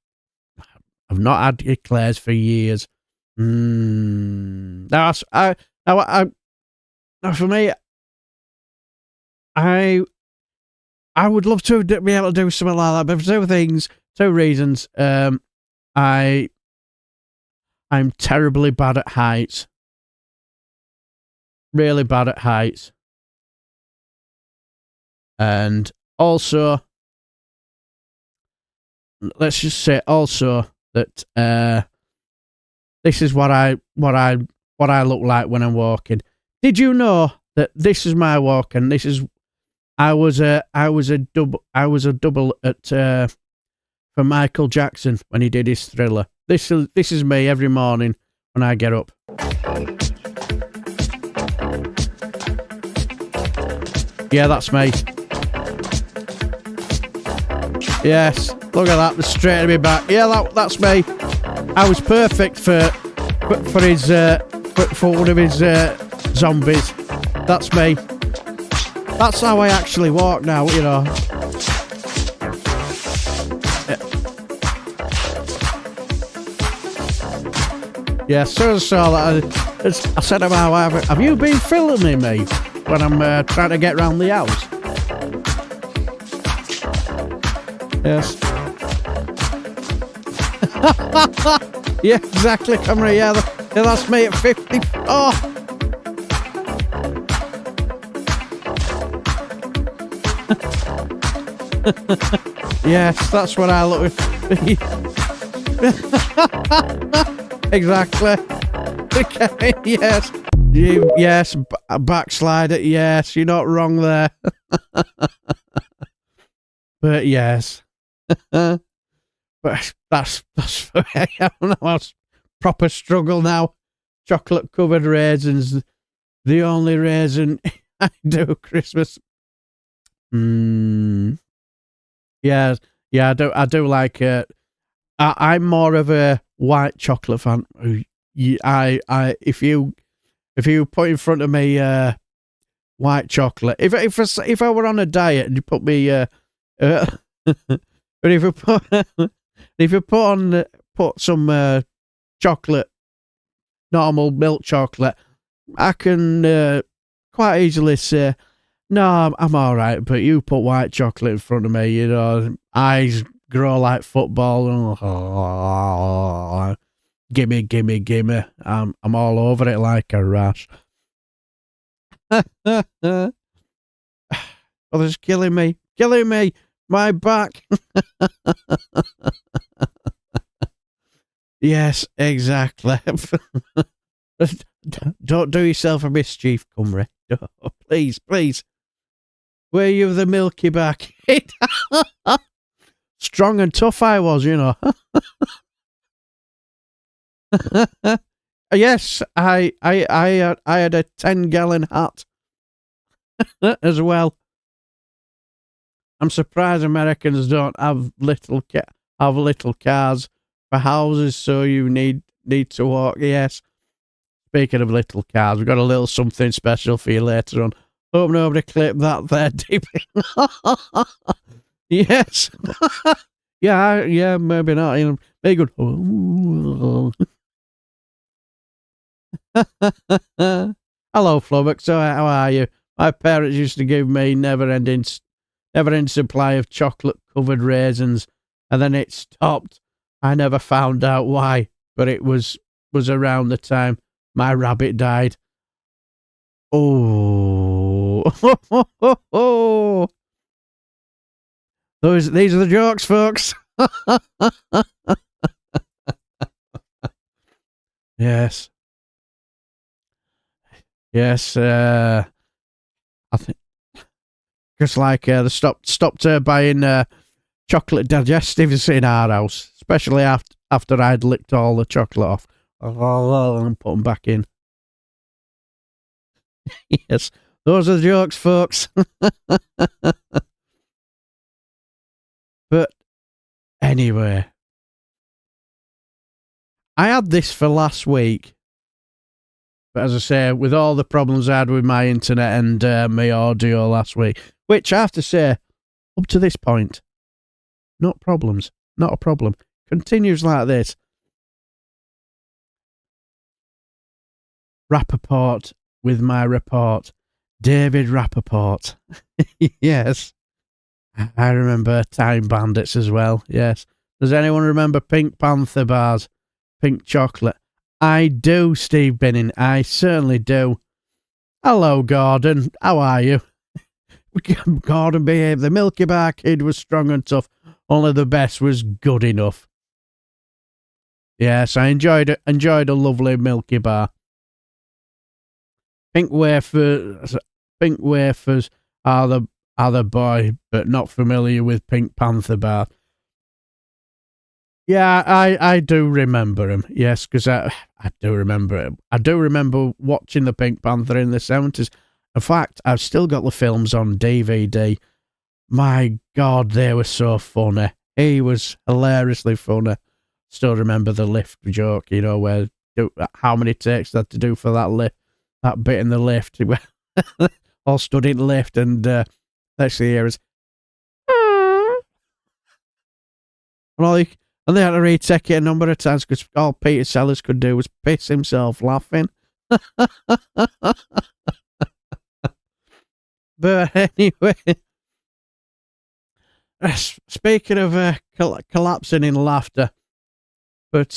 I've not had eclairs for years. Now, for me, I would love to be able to do something like that, but for two reasons. I'm terribly bad at heights. Really bad at heights. And also, let's just say also that this is what I look like when I'm walking. Did you know that this is my walk, and this is I was a double at for Michael Jackson when he did his Thriller. This is me every morning when I get up. Yeah, that's me. Yes, look at that, the straight to me back. Yeah, that's me. I was perfect for his for one of his zombies. That's me. That's how I actually walk now, you know. Yeah, so that I said about, have you been filming me when I'm trying to get round the house? Yes. Yeah, exactly, camera. Yeah, that's me at 50. Oh. Yes, that's what I look at. Exactly. Okay, yes. Yes, backslider. Yes, you're not wrong there. But yes. But that's for I don't know, proper struggle now. Chocolate covered raisins, the only raisin I do Christmas. Yeah, I do like it. I'm more of a white chocolate fan. If you put in front of me white chocolate, if I were on a diet and you put me but if you put some chocolate, normal milk chocolate, I can quite easily say, no, I'm all right. But you put white chocolate in front of me, you know, eyes grow like football. Oh, gimme. I'm all over it like a rash. Oh, it's killing me. My back. Yes, exactly. Don't do yourself a mischief, Cumry. Please, please. Were you the milky bar kid? Strong and tough I was, you know. Yes, I had a 10-gallon hat as well. I'm surprised Americans don't have little cars for houses, so you need to walk. Yes. Speaking of little cars, we've got a little something special for you later on. Hope nobody clipped that there, deep. Yes. Yeah, maybe not. You know, very good. Hello, Flubbox. So how are you? My parents used to give me never-ending supply of chocolate-covered raisins, and then it stopped. I never found out why, but it was around the time my rabbit died. Oh. These are the jokes, folks. Yes. Yes, I think just like they stopped buying chocolate digestives in our house, especially after I'd licked all the chocolate off and put them back in. Yes, those are the jokes, folks. But anyway, I had this for last week. But as I say, with all the problems I had with my internet and my audio last week, which I have to say, up to this point, not problems, not a problem. Continues like this. Rappaport with my report. David Rappaport. Yes. I remember Time Bandits as well, yes. Does anyone remember Pink Panther bars? Pink chocolate? I do, Steve Binning. I certainly do. Hello, Gordon. How are you? Gordon behaved. The Milky Bar Kid was strong and tough. Only the best was good enough. Yes, I enjoyed a lovely Milky Bar. Pink wafers are the boy, but not familiar with Pink Panther bar. Yeah, I do remember him. Yes, because I do remember him. I do remember watching the Pink Panther in the 70s. In fact, I've still got the films on DVD. My God, they were so funny. He was hilariously funny. Still remember the lift joke, you know, where how many takes they had to do for that bit in the lift. All stood in the lift, and next thing you hear is, and they had to retake it a number of times because all Peter Sellers could do was piss himself laughing. But anyway, speaking of collapsing in laughter, but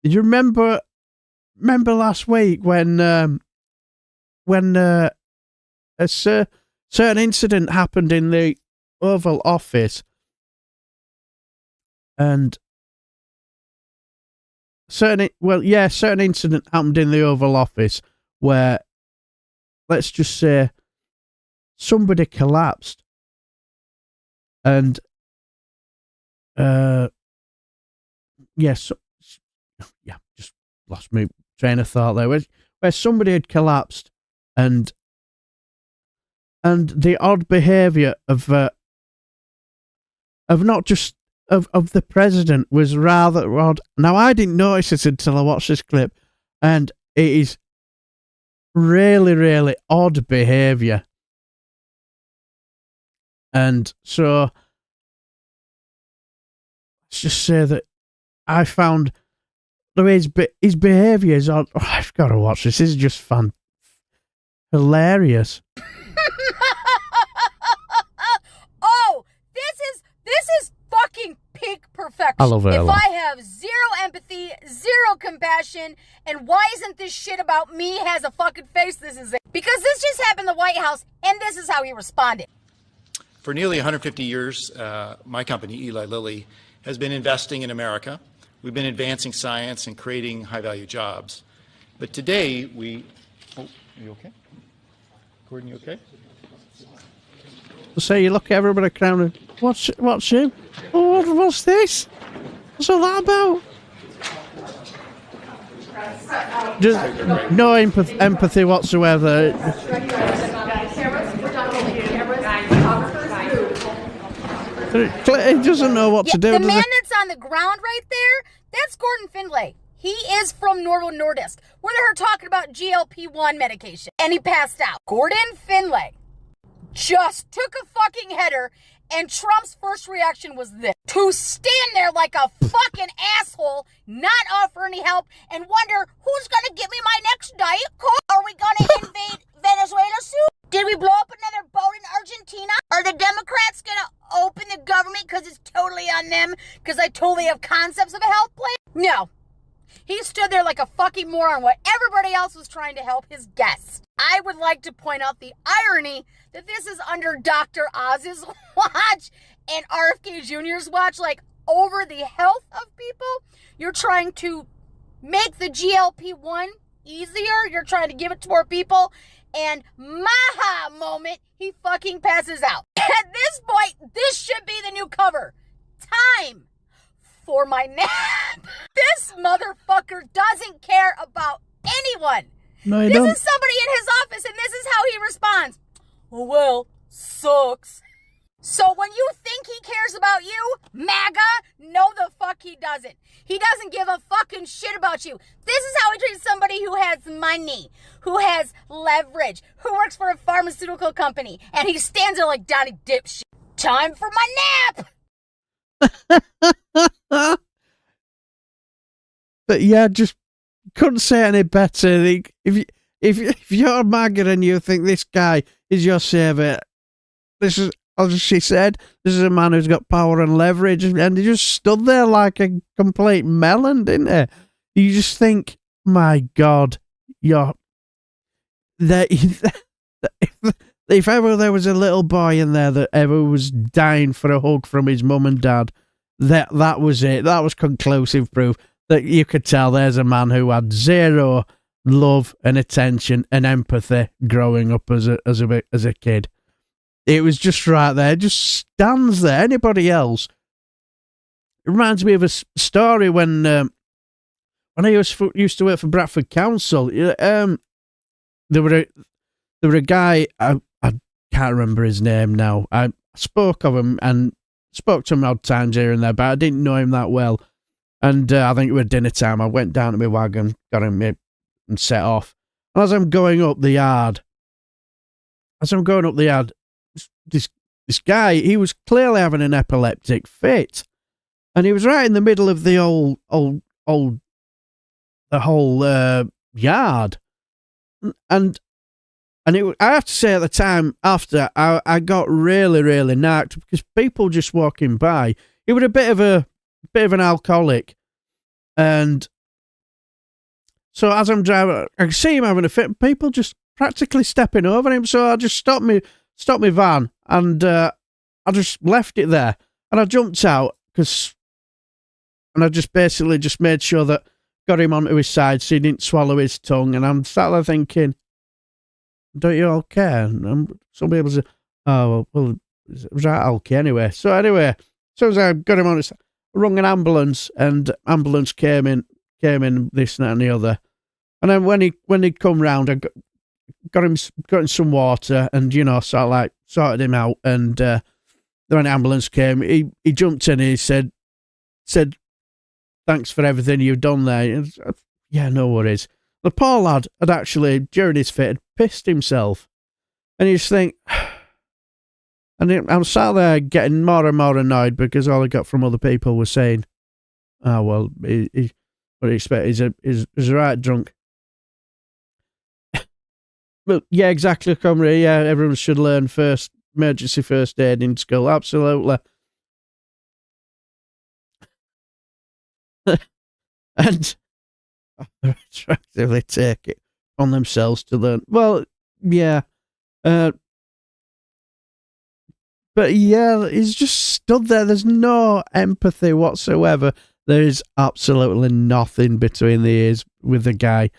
did you remember last week when a certain incident happened in the Oval Office, and certain incident happened in the Oval Office where, let's just say, somebody collapsed, and just lost my train of thought there. Where somebody had collapsed, and the odd behaviour of not just of the president was rather odd. Now, I didn't notice it until I watched this clip, and it is really, really odd behaviour. And so, let's just say that I found his behaviour is odd. Oh, I've got to watch this. This is just fun. Hilarious. Oh, this is fucking peak perfection. I love it. If I have zero empathy, zero compassion, and why isn't this shit about me has a fucking face, this is it. Because this just happened in the White House, and this is how he responded. For nearly 150 years, my company, Eli Lilly, has been investing in America. We've been advancing science and creating high-value jobs. But today, oh, are you okay? Gordon, you okay? So you look at everybody crowded. What's him? Oh, what's this? What's all that about? Just no empathy whatsoever. He doesn't know what to do. The man that's on the ground right there, that's Gordon Findlay. He is from Novo Nordisk, where they were talking about GLP-1 medication, and he passed out. Gordon Findlay just took a fucking header, and Trump's first reaction was this: to stand there like a fucking asshole, not offer any help, and wonder who's gonna give me my next Diet Coke? Are we gonna invade Venezuela soon? Did we blow up another boat in Argentina? Are the Democrats gonna open the government because it's totally on them? Because I totally have concepts of a health plan? No. He stood there like a fucking moron while everybody else was trying to help his guests. I would like to point out the irony that this is under Dr. Oz's watch and RFK Jr.'s watch, like over the health of people. You're trying to make the GLP-1 easier. You're trying to give it to more people. And maha moment, he fucking passes out. At this point, this should be the new cover. Time for my nap. This motherfucker doesn't care about anyone. No, he this don't. Is somebody in his office, and this is how he responds. Oh, well, sucks. So when you think he cares about you, MAGA, no the fuck he doesn't. He doesn't give a fucking shit about you. This is how he treats somebody who has money, who has leverage, who works for a pharmaceutical company, and he stands there like Donnie dipshit. Time for my nap. But yeah, just couldn't say any better. If you're MAGA and you think this guy is your savior, this is, as she said, this is a man who's got power and leverage, and he just stood there like a complete melon, didn't he? You just think, my God, you're that. If ever there was a little boy in there that ever was dying for a hug from his mum and dad, that was it. That was conclusive proof that you could tell there's a man who had zero love and attention and empathy growing up as a kid. It was just right there. It just stands there. Anybody else? It reminds me of a story when I used to work for Bradford Council. There were a guy. I can't remember his name now. I spoke of him and spoke to him odd times here and there, but I didn't know him that well. And I think it was dinner time. I went down to my wagon, got him and set off. And as I'm going up the yard, this guy, he was clearly having an epileptic fit, and he was right in the middle of the whole yard, and I have to say at the time after I got really narked because people just walking by. He was a bit of an alcoholic, and so as I'm driving, I can see him having a fit. People just practically stepping over him. So I just stopped my van and I just left it there, and I jumped out and I just basically just made sure that got him onto his side so he didn't swallow his tongue. And I'm sat there thinking, don't you all care? And some people say, oh, well, it was right okay anyway. So as soon as I got him on his side, I rung an ambulance, and ambulance came in, this and that and the other. And then when he'd come round, I got him some water and, sort of like sorted him out. And then when the ambulance came, he jumped in and he said, thanks for everything you've done there. And, yeah, no worries. The poor lad had actually, during his fit, had pissed himself. And you just think, and I'm sat there getting more and more annoyed because all I got from other people was saying, oh, well, what do you expect? He's a right drunk. Well, yeah, exactly, comrade. Yeah, everyone should learn emergency first aid in school. Absolutely. And attractively take it on themselves to learn. Well, yeah. But But yeah, he's just stood there. There's no empathy whatsoever. There is absolutely nothing between the ears with the guy.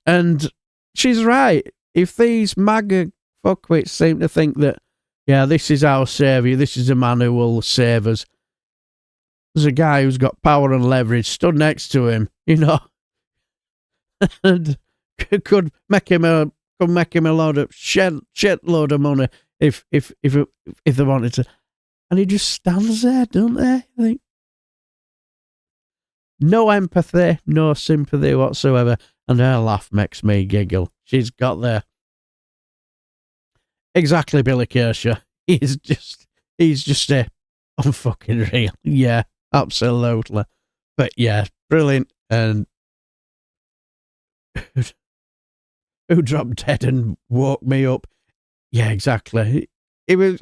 And she's right. If these MAGA fuckwits seem to think that, yeah, this is our saviour, this is a man who will save us. There's a guy who's got power and leverage stood next to him, you know, and could make him a load of shit load of money if they wanted to. And he just stands there, don't they? I think no empathy, no sympathy whatsoever, and her laugh makes me giggle. She's got there. Exactly, Billy Kershaw. He's just a unfucking real. Yeah, absolutely. But yeah, brilliant. And who dropped dead and woke me up? Yeah, exactly. It was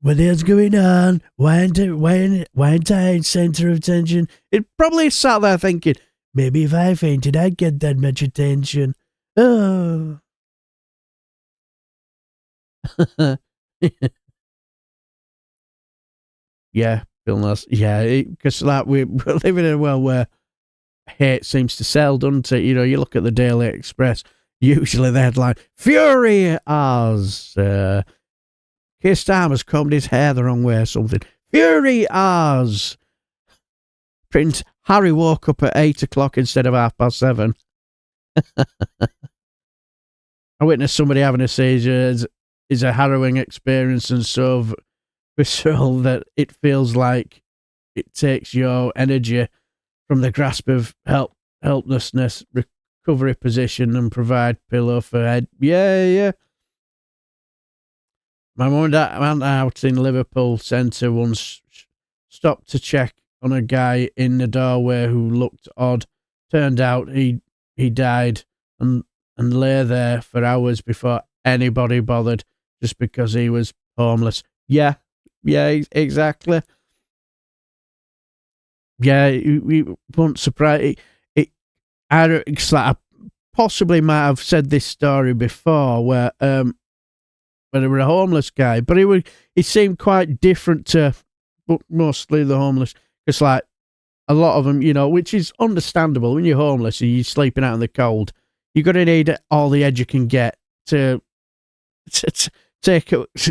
what is going on? Why aren't I in centre of attention? It probably sat there thinking, maybe if I fainted, I'd get that much attention. Oh. Yeah, Bill Nuss. Yeah, because like we're living in a world where hate seems to sell, doesn't it? You know, you look at the Daily Express, usually the headline, Fury as Keir Starmer's combed his hair the wrong way or something. Fury as Prince Harry woke up at 8 o'clock instead of 7:30. I witnessed somebody having a seizure. Is a harrowing experience and so visceral that it feels like it takes your energy from the grasp of helplessness, recovery position, and provide pillow for head. Yeah. My mum and dad went out in Liverpool Centre once, stopped to check on a guy in the doorway who looked odd. Turned out he died and lay there for hours before anybody bothered, just because he was homeless. Yeah, exactly. Yeah, we won't surprise. I possibly might have said this story before, where there were a homeless guy, but he seemed quite different to mostly the homeless. It's like a lot of them, you know, which is understandable. When you're homeless and you're sleeping out in the cold, you're going to need all the aid you can get to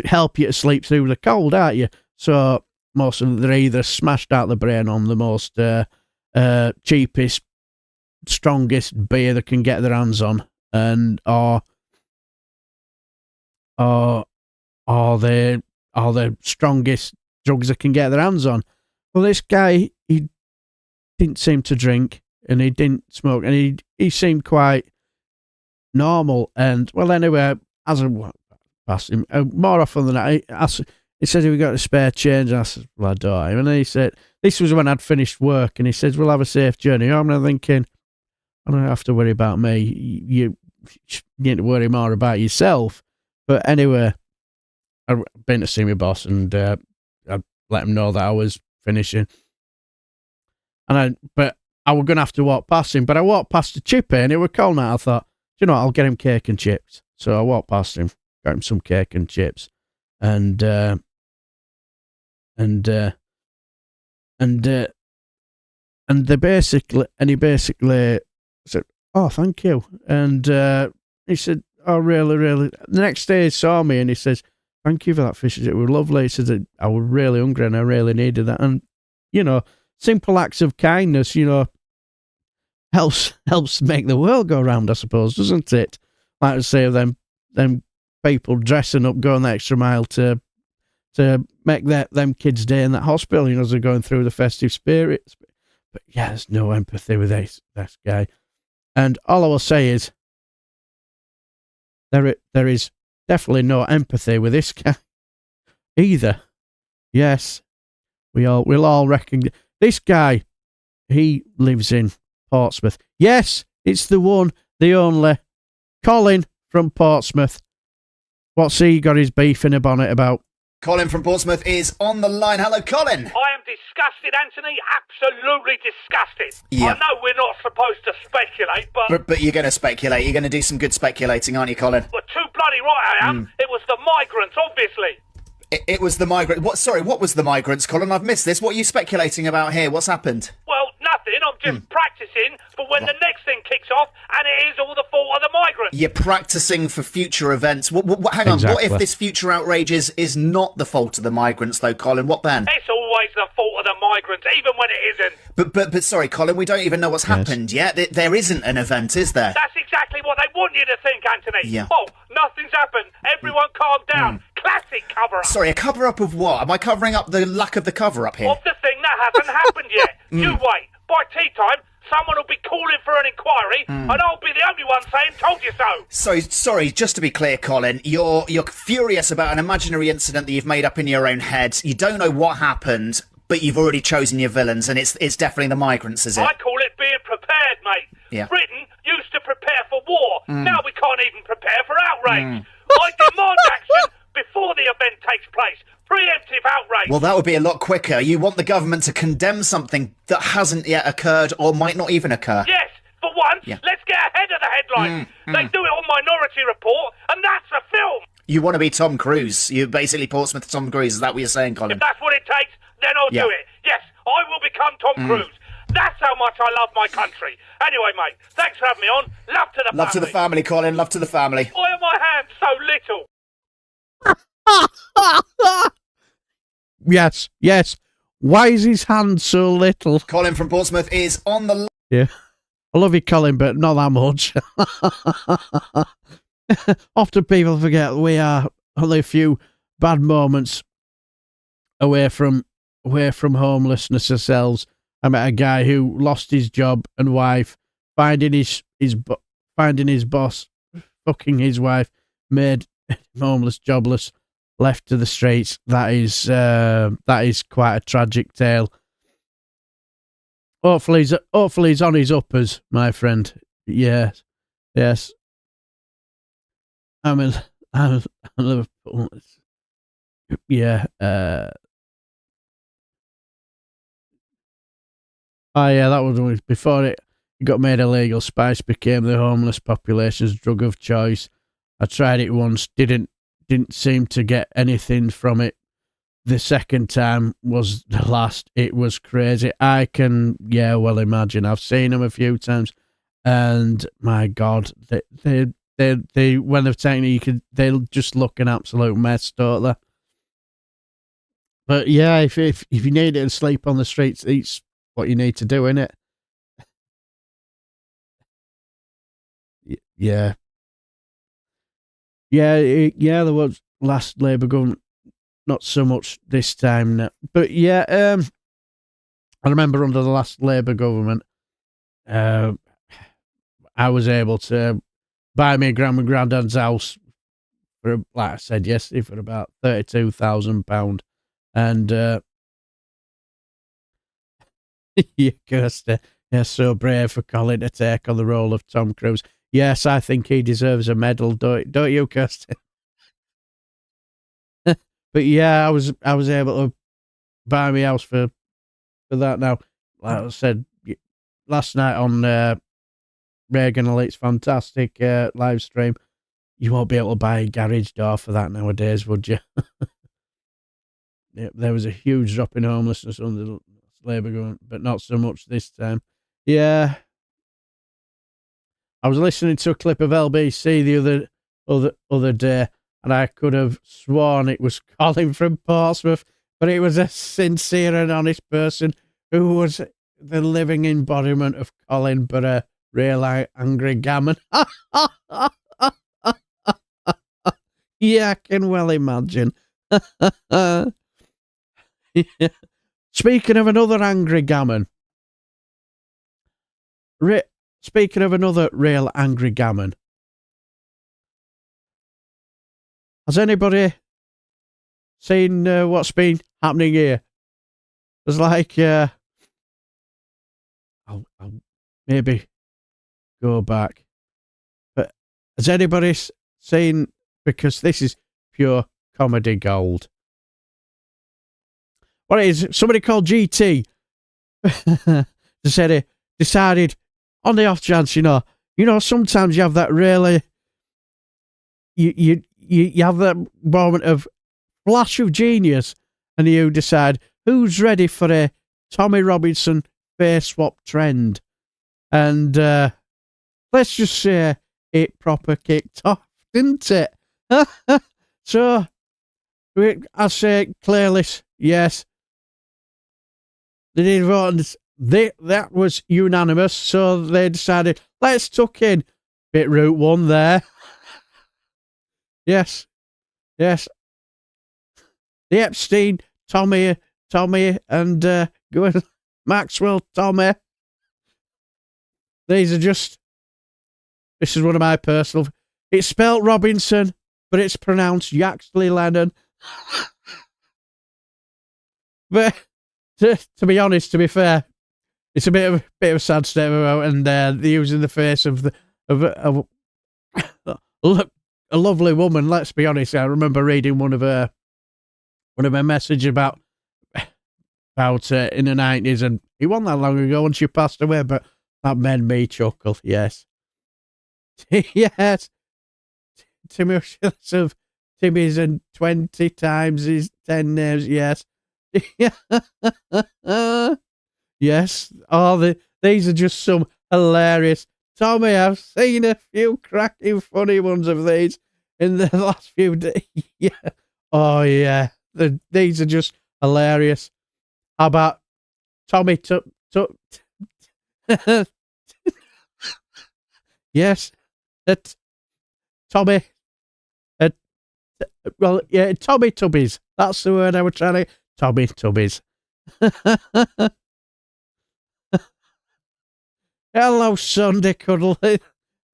help you to sleep through the cold, aren't you? So most of them, they're either smashed out the brain on the most cheapest, strongest beer they can get their hands on, and or the strongest drugs they can get their hands on. Well, this guy, he didn't seem to drink and he didn't smoke, and he seemed quite normal. And well, anyway, as I passed him, more often than not, he said, "Have we got a spare change?" And I said, "Well, I don't." And then he said, this was when I'd finished work, and he said, "We'll have a safe journey." I'm thinking, I don't have to worry about me. You need to worry more about yourself. But anyway, I'd been to see my boss, and I let him know that I was finishing. But I was going to have to walk past him. But I walked past the chippy, and it was cold now. I thought, you know what, I'll get him cake and chips. So I walked past him, got him some cake and chips, and he basically said, "Oh, thank you." And he said, "Oh, really, really." The next day he saw me and he says, "Thank you for that fish. It was lovely." He said, "I was really hungry and I really needed that." And, you know, simple acts of kindness, you know, helps make the world go round, I suppose, doesn't it? Like I say, them people dressing up, going the extra mile to make them kids' day in that hospital, you know, as they're going through the festive spirits. But yeah, there's no empathy with this guy. And all I will say is there is definitely no empathy with this guy either. Yes, we'll all recognize this guy. He lives in Portsmouth. Yes, it's the one, the only Colin from Portsmouth. What's he got his beef in a bonnet about? Colin from Portsmouth is on the line. Hello, Colin. I am disgusted, Anthony. Absolutely disgusted. Yeah. I know we're not supposed to speculate, But you're going to speculate. You're going to do some good speculating, aren't you, Colin? But too bloody right I am. It was the migrants, obviously. It was the migrant. What was the migrants, Colin? I've missed this. What are you speculating about here? What's happened? Well, nothing. I'm just practising for when the next thing kicks off, and it is all the fault of the migrants. You're practising for future events. Hang on. Exactly. What if this future outrage is not the fault of the migrants, though, Colin? What then? It's always the fault of the migrants, even when it isn't. But sorry, Colin. We don't even know what's happened yet. There isn't an event, is there? That's exactly what they want you to think, Anthony. Yeah. Oh, nothing's happened. Everyone calm down. Classic cover-up. Sorry, a cover-up of what? Am I covering up the lack of the cover-up here? Of the thing that hasn't happened yet. You wait. By tea time, someone will be calling for an inquiry, and I'll be the only one saying, told you so. So, sorry, just to be clear, Colin, you're furious about an imaginary incident that you've made up in your own head. You don't know what happened, but you've already chosen your villains, and it's definitely the migrants, is it? I call it being prepared, mate. Yeah. Britain used to prepare for war. Now we can't even prepare for outrage. I demand action before the event takes place. Preemptive outrage. Well, that would be a lot quicker. You want the government to condemn something that hasn't yet occurred or might not even occur. Yes, for once, Yeah. let's get ahead of the headlines. They do it on Minority Report, and that's a film. You want to be Tom Cruise. You're basically Portsmouth Tom Cruise. Is that what you're saying, Colin? If that's what it takes, then I'll Yeah. do it. Yes, I will become Tom Cruise. That's how much I love my country. Anyway, mate, thanks for having me on. Love to the Love family. to the family, Colin. Love to the family. Why are my hands so little? Yes. Why is his hand so little? Colin from Portsmouth is on the line. Yeah. I love you, Colin, but not that much. Often people forget we are only a few bad moments away from homelessness ourselves. I met a guy who lost his job and wife, finding his boss, fucking his wife, made him homeless, jobless, left to the streets. That is quite a tragic tale. Hopefully he's on his uppers, my friend. Yes. I'm Liverpool. Yeah. Oh yeah, that was before it got made illegal. Spice became the homeless population's drug of choice. I tried it once, didn't seem to get anything from it. The second time was the last. It was crazy. I can, well imagine. I've seen them a few times, and my God, they when they've taken it, they'll just look an absolute mess, don't they? But yeah, if you need it to sleep on the streets, it's what you need to do, innit? Yeah. There was last Labour government, not so much this time now. But yeah, I remember under the last Labour government, I was able to buy me grandma and granddad's house for, like I said yesterday, for about £32,000. And yeah, Kirsty, you're so brave for Colin to take on the role of Tom Cruise. Yes, I think he deserves a medal, don't you, Kirsty? But yeah, I was able to buy me house for that. Now, like I said last night on Reagan Elite's fantastic live stream, you won't be able to buy a garage door for that nowadays, would you? Yeah, there was a huge drop in homelessness under the Labour government, but not so much this time. Yeah. I was listening to a clip of LBC the other day, and I could have sworn it was Colin from Portsmouth, but it was a sincere and honest person who was the living embodiment of Colin, but a real angry gammon. Yeah, I can well imagine. Yeah. Speaking of another angry gammon, speaking of another real angry gammon, has anybody seen what's been happening here? There's like, I'll maybe go back, but has anybody seen, because this is pure comedy gold, what it is, somebody called GT decided on the off chance, you know, sometimes you have that really, you have that moment of flash of genius, and you decide who's ready for a Tommy Robinson face swap trend, and let's just say it proper kicked off, didn't it? So I say clearly yes, they did vote, and that was unanimous. So they decided, let's tuck in bit route one there. Yes. The Epstein, Tommy, and Maxwell, Tommy. This is one of my personal. It's spelt Robinson, but it's pronounced Yaxley Lennon. But to be honest, to be fair, it's a bit of a sad statement, and they're using the face of a lovely woman. Let's be honest. I remember reading one of her message about in the 90s, and it wasn't that long ago when she passed away, but that made me chuckle. Yes. Yes. Timmy's and 20 times his 10 names. Yes. Yes. These are just some hilarious. Tommy, I've seen a few cracking funny ones of these in the last few days. Yeah. Oh, yeah. These are just hilarious. How about Tommy yes. Tommy. Well, yeah, Tommy Tubbies. That's the word I was trying to. Tommy Tubbies. Hello, Sunday Cuddle.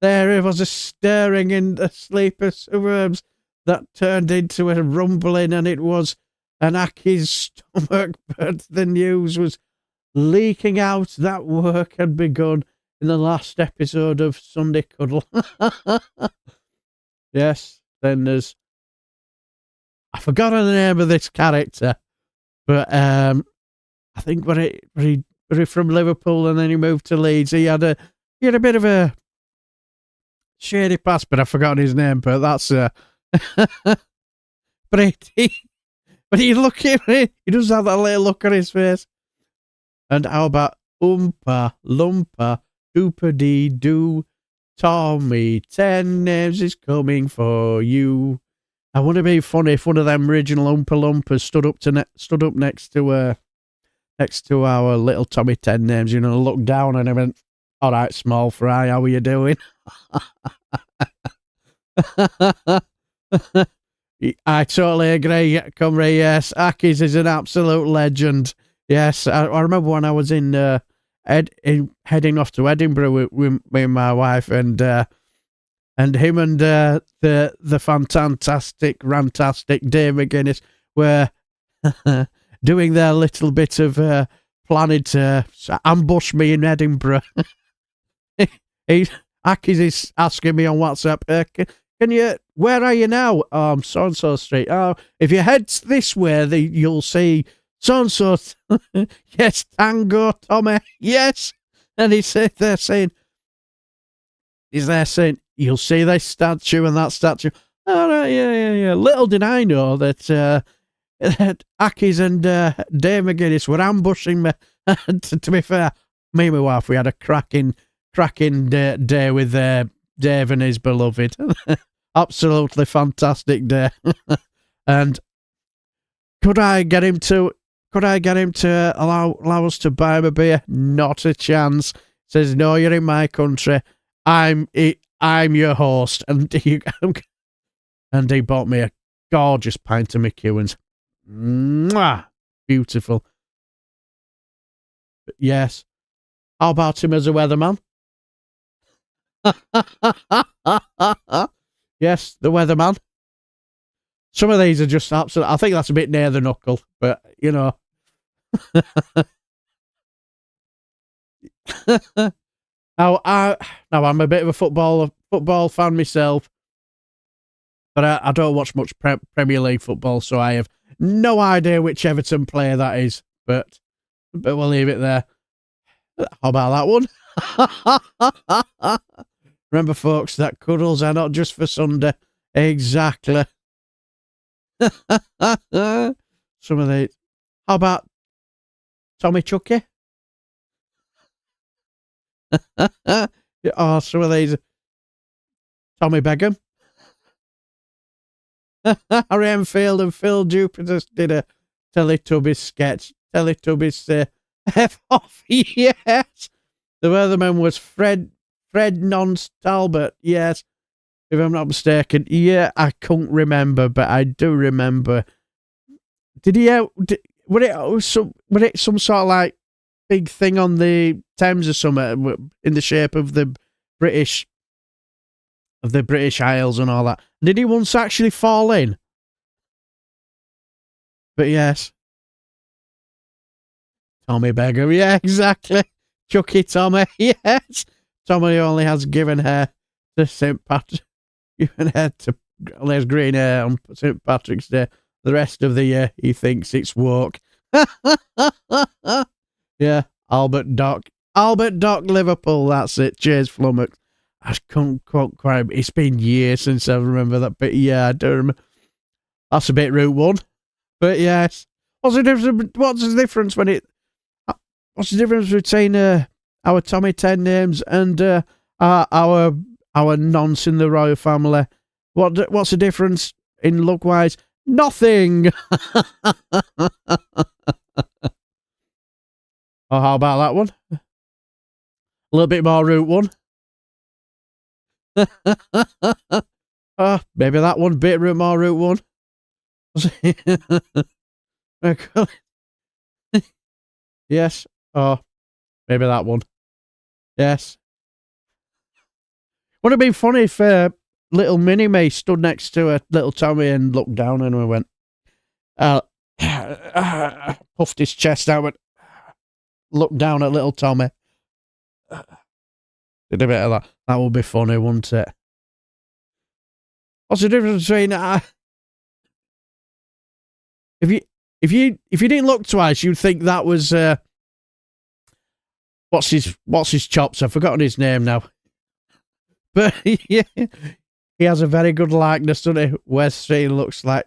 There was a stirring in the sleeper suburbs that turned into a rumbling, and it was an Aki's stomach, but the news was leaking out that work had begun in the last episode of Sunday Cuddle. Yes, then there's... I forgot the name of this character, but I think when he from Liverpool and then he moved to Leeds, he had a bit of a shady past, but I've forgotten his name. But that's but he look at me. He does have that little look on his face. And how about Oompa Loompa Doopa Dee Doo Tommy? 10 names is coming for you. I want to be funny if one of them original Oompa Loompas stood up next to our little Tommy 10 names, you know, looked down and I went, all right, small fry, how are you doing? I totally agree, Cymru, yes. Aki's is an absolute legend. Yes, I remember when I was heading off to Edinburgh with me and my wife, and him and the fantastic, rantastic Dave McGuinness were doing their little bit of planning to ambush me in Edinburgh. Aki's is asking me on WhatsApp, can you, where are you now? Oh, I'm so-and-so street. Oh, if you head this way, you'll see so-and-so. Yes, Tango, Tommy, yes. And he's there saying, you'll see this statue and that statue. All right, yeah. Little did I know that Aki's and Dave McGuinness were ambushing me. To be fair, me and my wife, we had a cracking day with Dave and his beloved. Absolutely fantastic day. And could I get him to allow us to buy him a beer? Not a chance. Says, no, you're in my country. I'm your host. And he bought me a gorgeous pint of McEwen's. Mwah! Beautiful. But yes. How about him as a weatherman? Yes, the weatherman. Some of these are just absolute. I think that's a bit near the knuckle, but you know. Now I'm a bit of a football fan myself, but I don't watch much Premier League football, so I have No idea which Everton player that is, but we'll leave it there. How about that one? Remember, folks, that cuddles are not just for Sunday. Exactly. Some of these. How about Tommy Chucky? Oh, some of these. Tommy Begum. Harry Enfield and Phil Jupiter did a Teletubbies sketch. Teletubbies F off, yes. The weatherman was Fred Nonce Talbot, yes. If I'm not mistaken. Yeah, I couldn't remember, but I do remember. Did he was it some sort of like big thing on the Thames or something in the shape of the British Isles and all that? Did he once actually fall in? But yes. Tommy Beggar, yeah, exactly. Chucky Tommy, yes. Tommy only has given hair to St. Patrick. Given hair to only has green hair on St. Patrick's Day. The rest of the year, he thinks it's woke. Yeah, Albert Dock, Liverpool, that's it. Cheers, Flummox. I can't quite. It's been years since I remember that, but yeah, I do remember. That's a bit Route 1. But yes. What's the difference what's the difference between our Tommy 10 names and our nonce in the royal family? What's the difference in look-wise? Nothing. Oh, how about that one? A little bit more Route 1. Oh, maybe that one. Bit more Route 1. Yes. Oh, maybe that one. Yes. Would have been funny if little Mini Me stood next to a little Tommy and looked down and we went, puffed his chest out and looked down at little Tommy. Did a bit of that. That would be funny, wouldn't it? What's the difference between if you didn't look twice, you'd think that was what's his chops? I've forgotten his name now. But yeah, he has a very good likeness, doesn't he? Wesley looks like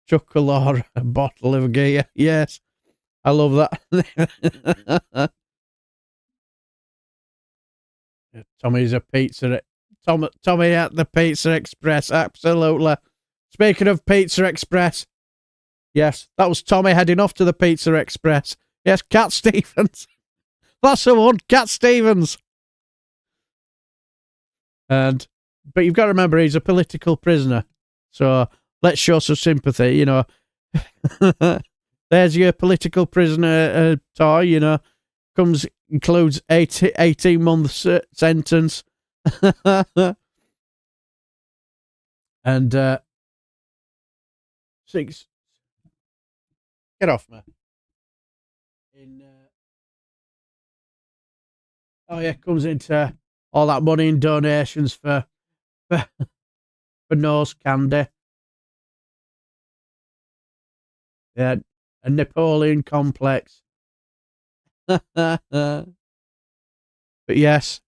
Chuckle or a bottle of gear. Yes, I love that. Tommy's a pizza. Tommy at the Pizza Express. Absolutely. Speaking of Pizza Express, yes, that was Tommy heading off to the Pizza Express. Yes, Cat Stevens. That's the one, Cat Stevens. But you've got to remember, he's a political prisoner. So let's show some sympathy, you know. There's your political prisoner toy, you know. Includes 18 months sentence. And 6. Get off me. Oh yeah, comes into all that money in donations for nose candy. Yeah, a Napoleon complex. But yes,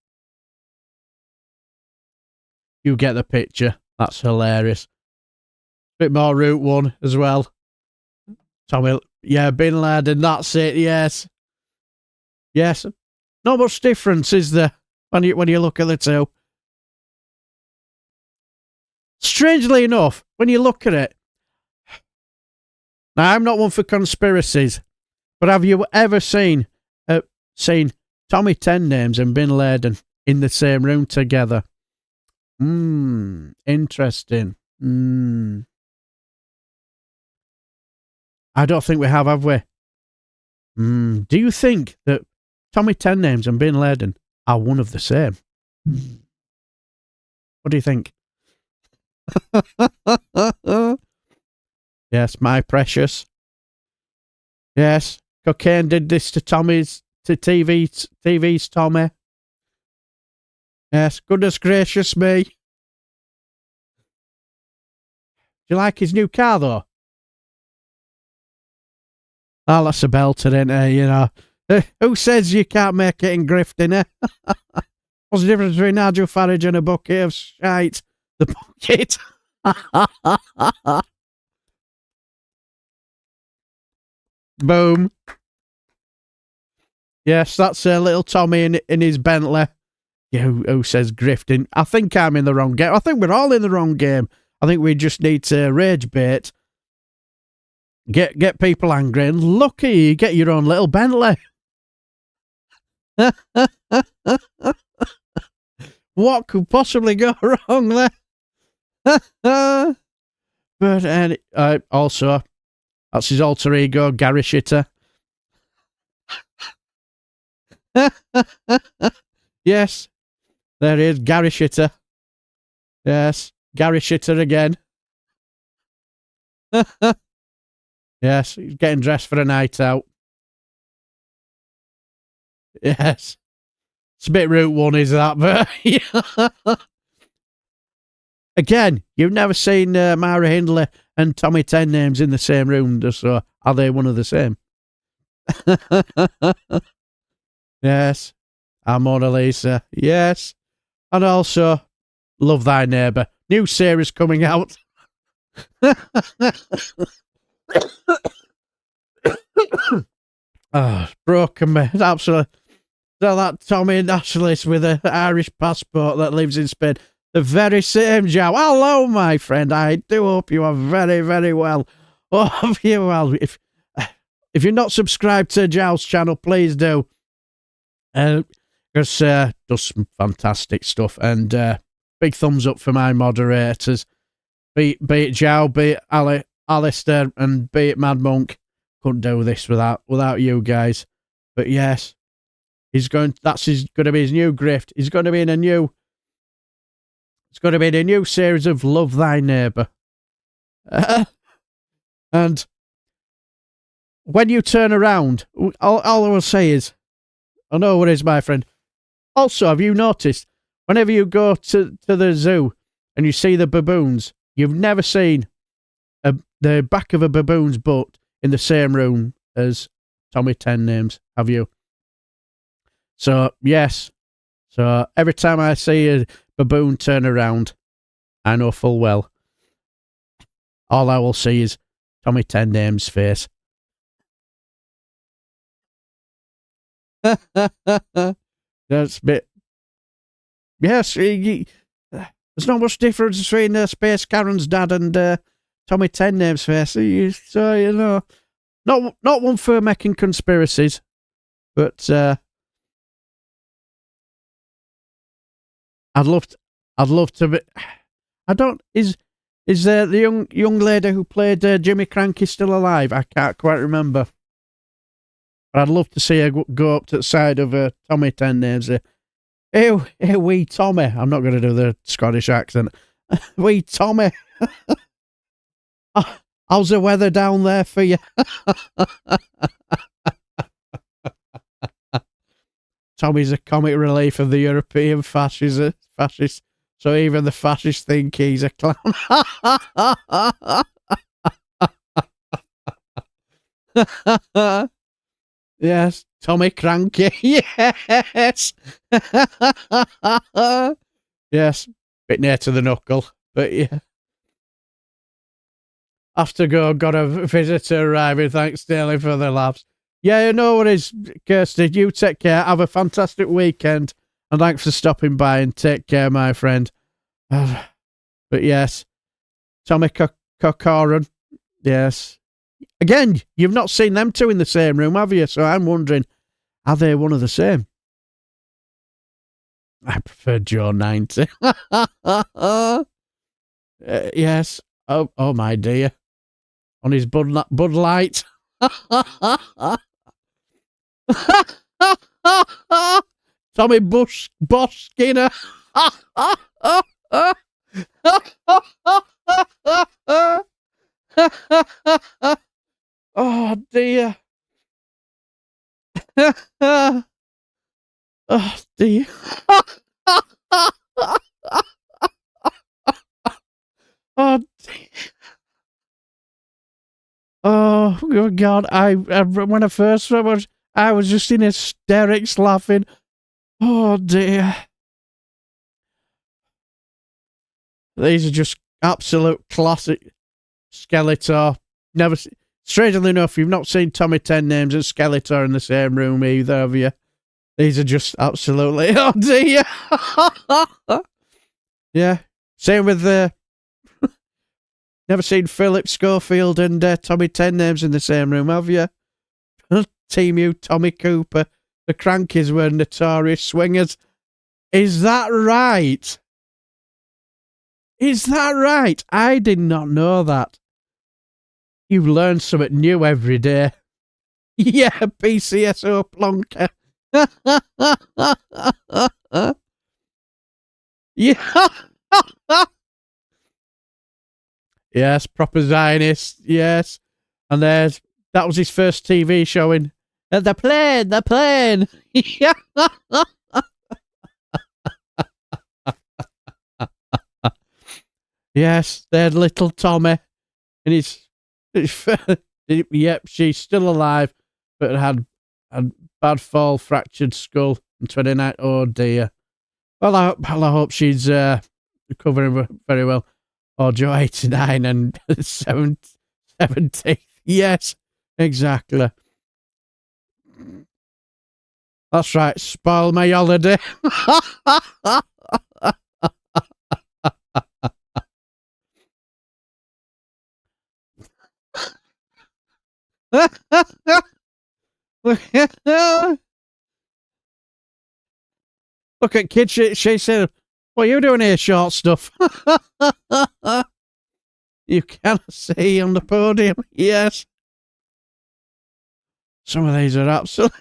you get the picture. That's hilarious. Bit more Route 1 as well. Tommy, yeah, Bin Laden, that's it, yes. Yes. Not much difference, is there, when you look at the two? Strangely enough, when you look at it, now I'm not one for conspiracies, but have you ever seen Tommy 10 Names and Bin Laden in the same room together? Interesting. I don't think we have we? Do you think that Tommy 10 Names and Bin Laden are one of the same? What do you think? Yes, my precious. Yes, cocaine did this to TV's Tommy. Yes, goodness gracious me. Do you like his new car, though? Oh, that's a belter, isn't it? You know. Who says you can't make it in grifting, eh? What's the difference between Nigel Farage and a bucket of shite? The bucket. Boom. Yes, that's little Tommy in his Bentley. Yeah, who says grifting? I think I'm in the wrong game. I think we're all in the wrong game. I think we just need to rage bait. Get people angry, and look at you, get your own little Bentley. What could possibly go wrong there? But also, that's his alter ego, Gary Shitter. Yes, there he is, Gary Shitter. Yes, Gary Shitter again. Yes, he's getting dressed for a night out. Yes. It's a bit Route 1, is that? But again, you've never seen Mara Hindley and Tommy Ten Names in the same room, so are they one of the same? Yes. And Mona Lisa. Yes. And also, Love Thy Neighbour. New series coming out. Oh, broken me. Absolutely. So that Tommy nationalist with an Irish passport that lives in Spain. The very same Jow. Hello, my friend. I do hope you are very, very well. Oh, hope you well. If you're not subscribed to Jow's channel, please do. Because does some fantastic stuff. And big thumbs up for my moderators. Be it Jow, be it Alistair, and be it Mad Monk. Couldn't do this without you guys. But yes, that's going to be his new grift. He's going to be in a new. It's going to be in a new series of Love Thy Neighbour. And when you turn around, all I will say is, I know what it is, my friend. Also, have you noticed, whenever you go to the zoo and you see the baboons, you've never seen the back of a baboon's butt in the same room as Tommy Ten Names, have you? So, yes. So, every time I see a baboon turn around, I know full well. All I will see is Tommy Ten Names' face. That's a bit. Yes, there's not much difference between Space Karen's dad and Tommy Ten Names' face. So, you know, not one for making conspiracies, but I'd love to be. I don't. Is the young lady who played Jimmy Cranky still alive? I can't quite remember. But I'd love to see her go up to the side of Tommy Ten Names. Hey, wee Tommy. I'm not going to do the Scottish accent. Wee Tommy. How's the weather down there for you? Tommy's a comic relief of the European fascists. So even the fascists think he's a clown. Yes, Tommy Cranky. Yes. Yes, bit near to the knuckle, but yeah. Have to go. Got a visitor arriving. Thanks, Daly, for the laughs. Yeah, you know what it is, Kirsty. You take care. Have a fantastic weekend. And thanks for stopping by and take care, my friend. But yes, Tommy Corcoran. Yes. Again, you've not seen them two in the same room, have you? So I'm wondering, are they one of the same? I prefer Joe 90. Yes. Oh, my dear. On his Bud Light. Tommy Boss Skinner. Oh dear. Oh dear. Oh dear. Oh. Oh God! When I first was, I was just in hysterics laughing. Oh dear! These are just absolute classic Skeletor. Never. Strangely enough, you've not seen Tommy 10 Names and Skeletor in the same room either, have you? These are just absolutely. Oh dear! Yeah. Same with never seen Philip Schofield and Tommy 10 Names in the same room, have you? Team U, Tommy Cooper. The Crankies were notorious swingers. Is that right? Is that right? I did not know that. You learn something new every day. Yeah, PCSO plonker. Yeah. Yes, proper Zionist. Yes. And that was his first TV showing. The plane. Yeah. Yes, there's little Tommy. And yep, she's still alive, but had a bad fall, fractured skull, and 29. Oh dear. Well, I hope she's recovering very well. Oh, Joe 89 and 70. Yes, exactly. That's right. Spoil my holiday. Look at kid. She said, "What are you doing here, short stuff?" You cannot see on the podium. Yes. Some of these are absolute.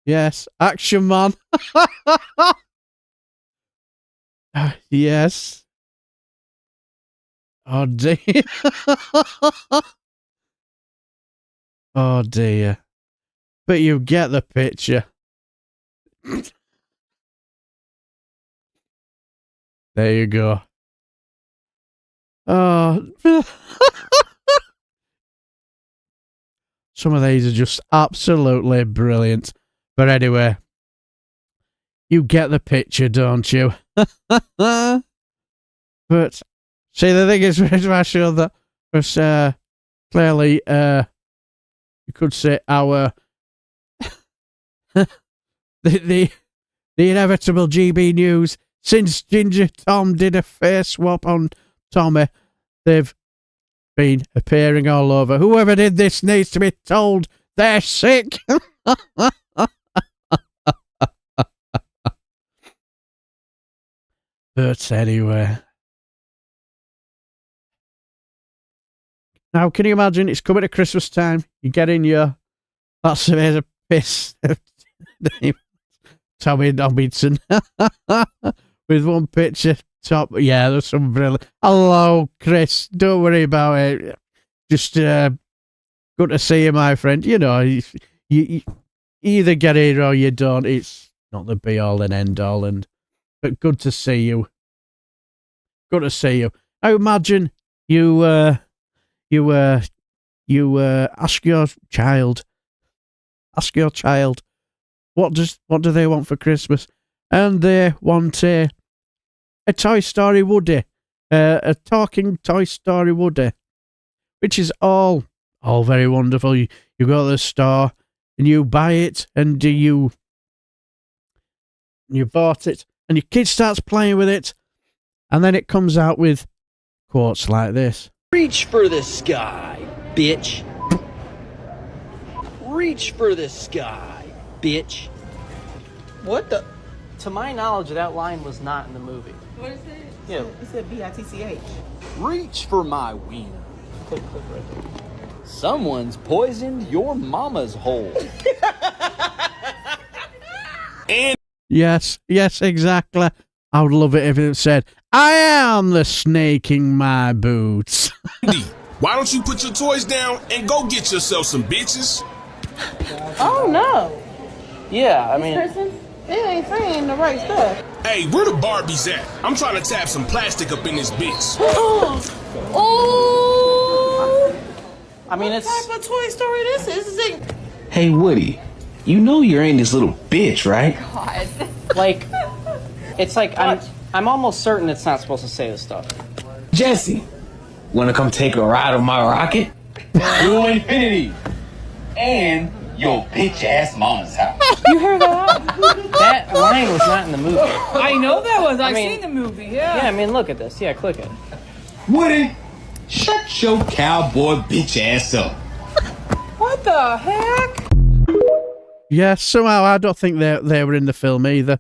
Yes, Action Man. Yes. Oh dear. Oh dear. But you get the picture. There you go. Oh. Some of these are just absolutely brilliant. But anyway, you get the picture, don't you? But see, the thing is, I show that was clearly, you could say our the inevitable GB news. Since Ginger Tom did a face swap on Tommy, they've been appearing all over. Whoever did this needs to be told they're sick. But anyway. Now, can you imagine? It's coming to Christmas time. You get in your... That's a piss. Tommy Robinson. With one picture top. Yeah, there's some brilliant. Hello, Chris. Don't worry about it. Just good to see you, my friend. You know, you either get it or you don't. It's not the be all and end all. But good to see you. Good to see you. I imagine you ask your child. Ask your child, what do they want for Christmas? And they want a Toy Story Woody, a talking Toy Story Woody, which is all very wonderful. You go to the store and you buy it, and you bought it, and your kid starts playing with it, and then it comes out with quotes like this. Reach for the sky, bitch. Reach for the sky, bitch. What the? To my knowledge, that line was not in the movie. What is it? Yeah. It said B-I-T-C-H. Reach for my wiener. Click right there. Someone's poisoned your mama's hole. And yes, exactly. I would love it if it said, "I am the snake in my boots." Why don't you put your toys down and go get yourself some bitches? Oh no. Yeah, I mean, This person, they ain't saying the right stuff. Hey, where the Barbies at? I'm trying to tap some plastic up in this bitch. Oh. I mean, what type of Toy Story this is? Is it? Hey, Woody, you know you ain't this little bitch, right? God. Like, it's like I'm almost certain it's not supposed to say this stuff. Jesse, wanna come take a ride on my rocket? To infinity and your bitch ass mama's house. You heard that? That line was not in the movie. I know that was. I've mean, seen the movie. Yeah. Yeah, I mean, look at this. Yeah, click it. Woody, shut your cowboy bitch ass up. What the heck? Yeah, somehow I don't think they were in the film either.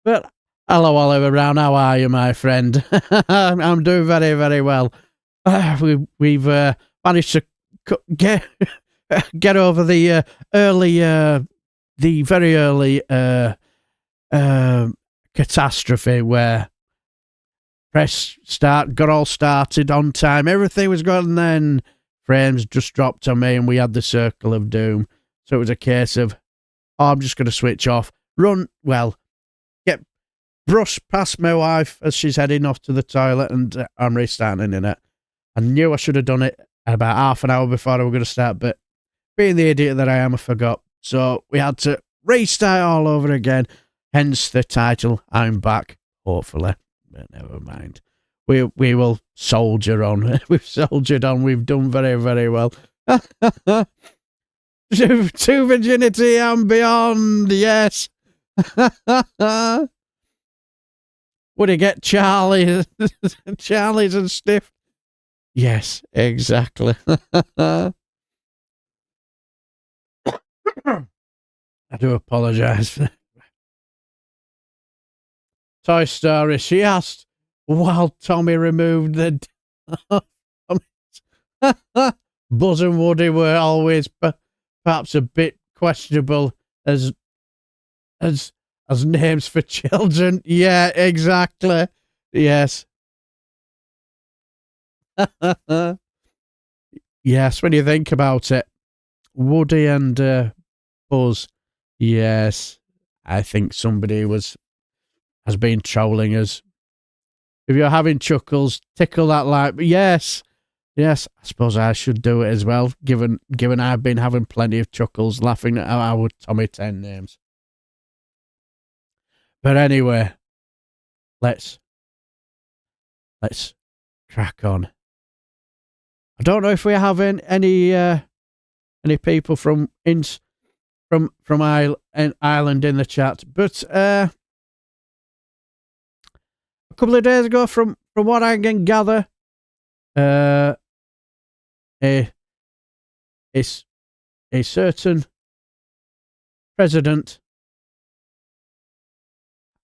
But hello, Oliver Brown. How are you, my friend? I'm doing very, very well. We've managed to get over the very early catastrophe where press got all started on time. Everything was good, and then frames just dropped on me, and we had the circle of doom. So it was a case of, I'm just going to switch off, get brushed past my wife as she's heading off to the toilet, and I'm restarting in it. I knew I should have done it about half an hour before I was going to start, but being the idiot that I am, I forgot. So we had to restart all over again, hence the title, I'm Back, hopefully. But never mind. We will soldier on. We've soldiered on. We've done very, very well. To virginity and beyond, yes. Would he get Charlie's and stiff? Yes, exactly. I do apologise. Toy Story, she asked while Tommy removed the Buzz and Woody were always perhaps a bit questionable as names for children. Yeah, exactly. Yes. Yes, when you think about it, Woody and Buzz. Yes, I think somebody has been trolling us. If you're having chuckles, tickle that like. Yes, I suppose I should do it as well. Given I've been having plenty of chuckles laughing at our Tommy 10 names. But anyway, let's crack on. I don't know if we're having any people from Ireland in the chat, but a couple of days ago, from what I can gather, a certain president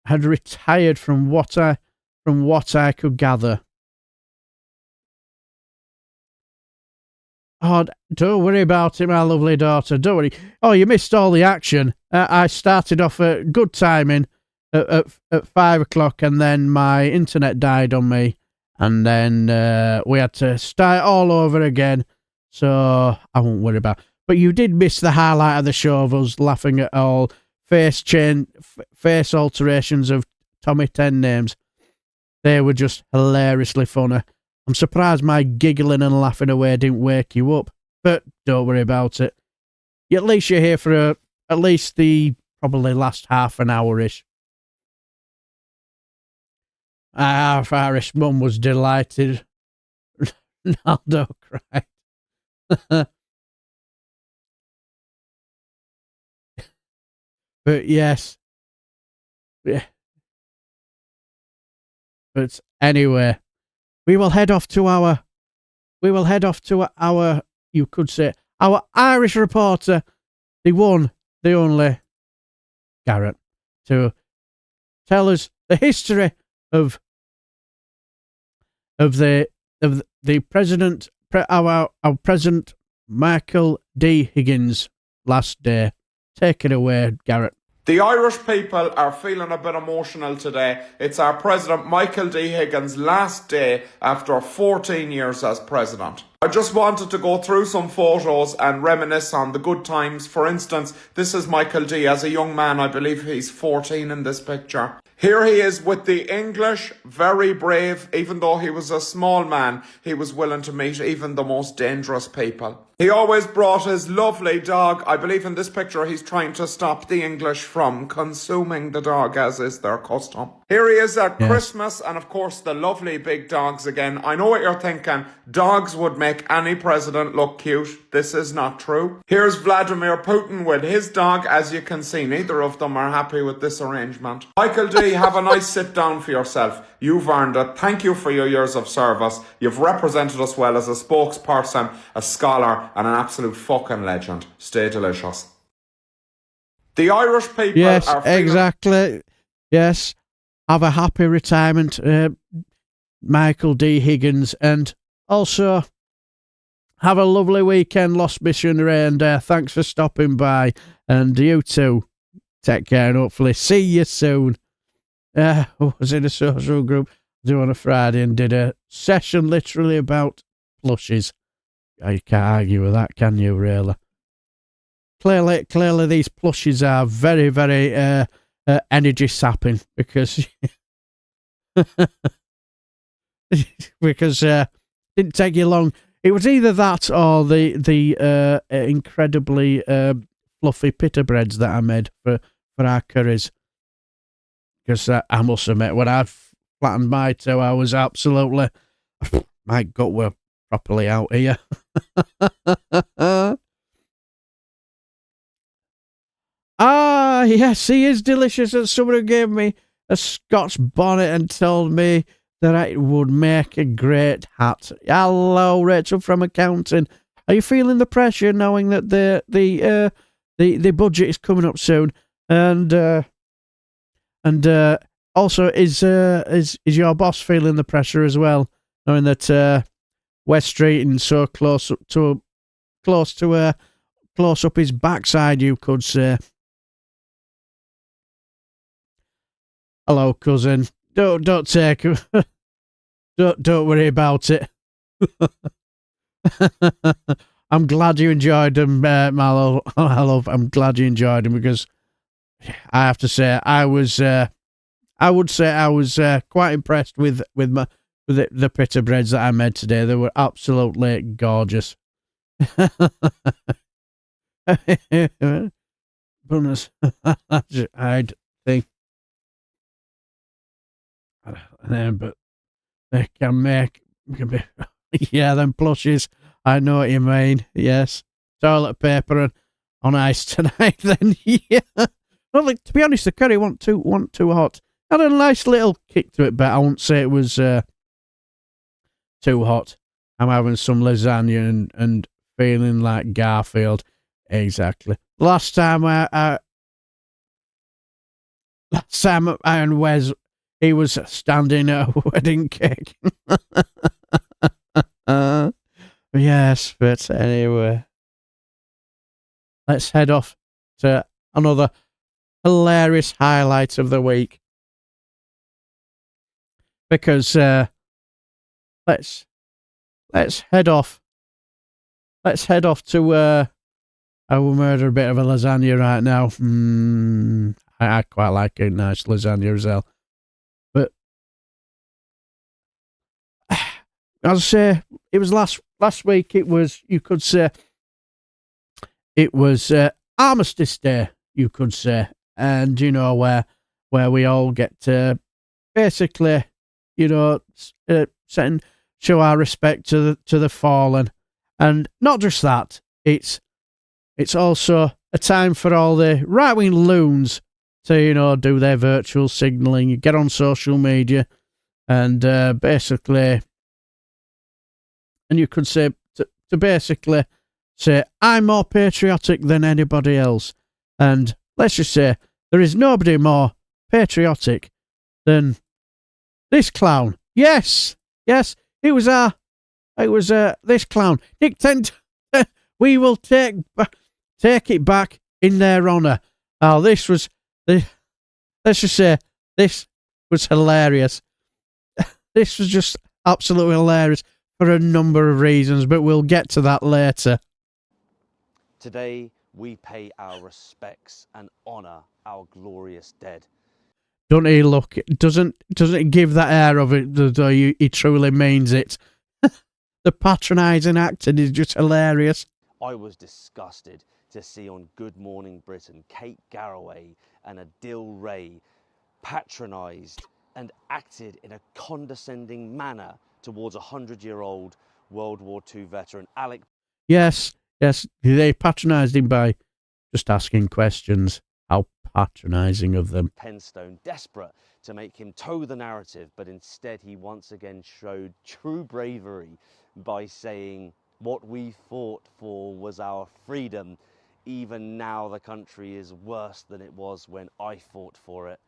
had retired from what I could gather. Oh, don't worry about it, my lovely daughter. Don't worry. Oh, you missed all the action. I started off at good timing at 5 o'clock, and then my internet died on me, and then we had to start all over again. So I won't worry about it. But you did miss the highlight of the show of us laughing at all face alterations of Tommy 10 names. They were just hilariously funny. I'm surprised my giggling and laughing away didn't wake you up, but don't worry about it. At least you're here for at least the probably last half an hour-ish. Half Irish mum was delighted. Naldo cried. But yes. Yeah. But anyway, we will head off to our, you could say, our Irish reporter, the one, the only, Garrett, to tell us the history of the president, our President Michael D. Higgins' last day. Take it away, Garrett. The Irish people are feeling a bit emotional today. It's our President Michael D. Higgins' last day after 14 years as president. I just wanted to go through some photos and reminisce on the good times. For instance, this is Michael D. as a young man. I believe he's 14 in this picture. Here he is with the English, very brave. Even though he was a small man, he was willing to meet even the most dangerous people. He always brought his lovely dog. I believe in this picture he's trying to stop the English from consuming the dog, as is their custom. Here he is at Christmas, and of course the lovely big dogs again. I know what you're thinking. Dogs would make any president look cute. This is not true. Here's Vladimir Putin with his dog. As you can see, neither of them are happy with this arrangement. Michael D, have a nice sit down for yourself. You've earned it. Thank you for your years of service. You've represented us well as a spokesperson, a scholar, and an absolute fucking legend. Stay delicious. The Irish people yes, are feeling... exactly. Yes. Have a happy retirement, Michael D. Higgins, and also have a lovely weekend, Lost Missionary, and thanks for stopping by. And you too, take care, and hopefully see you soon. I was in a social group on a Friday and did a session literally about plushies. You can't argue with that, can you, really? Clearly these plushies are very, very energy sapping because it didn't take you long. It was either that or the incredibly fluffy pita breads that I made for our curries. Because I must admit, when I flattened my toe, I was absolutely... My gut were properly out here. Yes, he is delicious. And someone gave me a Scotch bonnet and told me that it would make a great hat. Hello, Rachel from accounting. Are you feeling the pressure knowing that the budget is coming up soon? And also, is your boss feeling the pressure as well, knowing that West Street and so close up his backside, you could say. Hello, cousin. Don't take don't worry about it. I'm glad you enjoyed them, my love. I'm glad you enjoyed them because I have to say I would say I was quite impressed with the pita breads that I made today. They were absolutely gorgeous. Goodness, I'd think, but they can be, yeah, them plushies. I know what you mean. Yes, toilet paper and on ice tonight. Then yeah. Well, like, to be honest, the curry wasn't too hot. Had a nice little kick to it, but I won't say it was too hot. I'm having some lasagna and feeling like Garfield. Exactly. Last time I and Wes, he was standing at a wedding cake. Yes, but anyway, let's head off to another hilarious highlight of the week. Because let's head off. Let's head off to I will murder a bit of a lasagna right now. I quite like a nice lasagna as well. But as I say, it was last week. It was, you could say, it was Armistice Day. You could say, and you know where we all get to basically, you know, show our respect to the fallen, and not just that. It's also a time for all the right-wing loons to, you know, do their virtual signalling, get on social media, and basically, and you could say to basically say, I'm more patriotic than anybody else, and let's just say there is nobody more patriotic than this clown. Yes, it was this clown, Nick Tent. We will take it back in their honour. Oh, let's just say this was hilarious. This was just absolutely hilarious for a number of reasons, but we'll get to that later. Today we pay our respects and honour our glorious dead. Don't he look? Doesn't it give that air of it as though he truly means it? The patronising acting is just hilarious. I was disgusted to see on Good Morning Britain Kate Garraway and Adil Ray patronised and acted in a condescending manner towards a 100-year-old World War II veteran, Alec. Yes, they patronised him by just asking questions. How patronising of them. Penstone, desperate to make him toe the narrative, but instead he once again showed true bravery by saying, what we fought for was our freedom. Even now the country is worse than it was when I fought for it.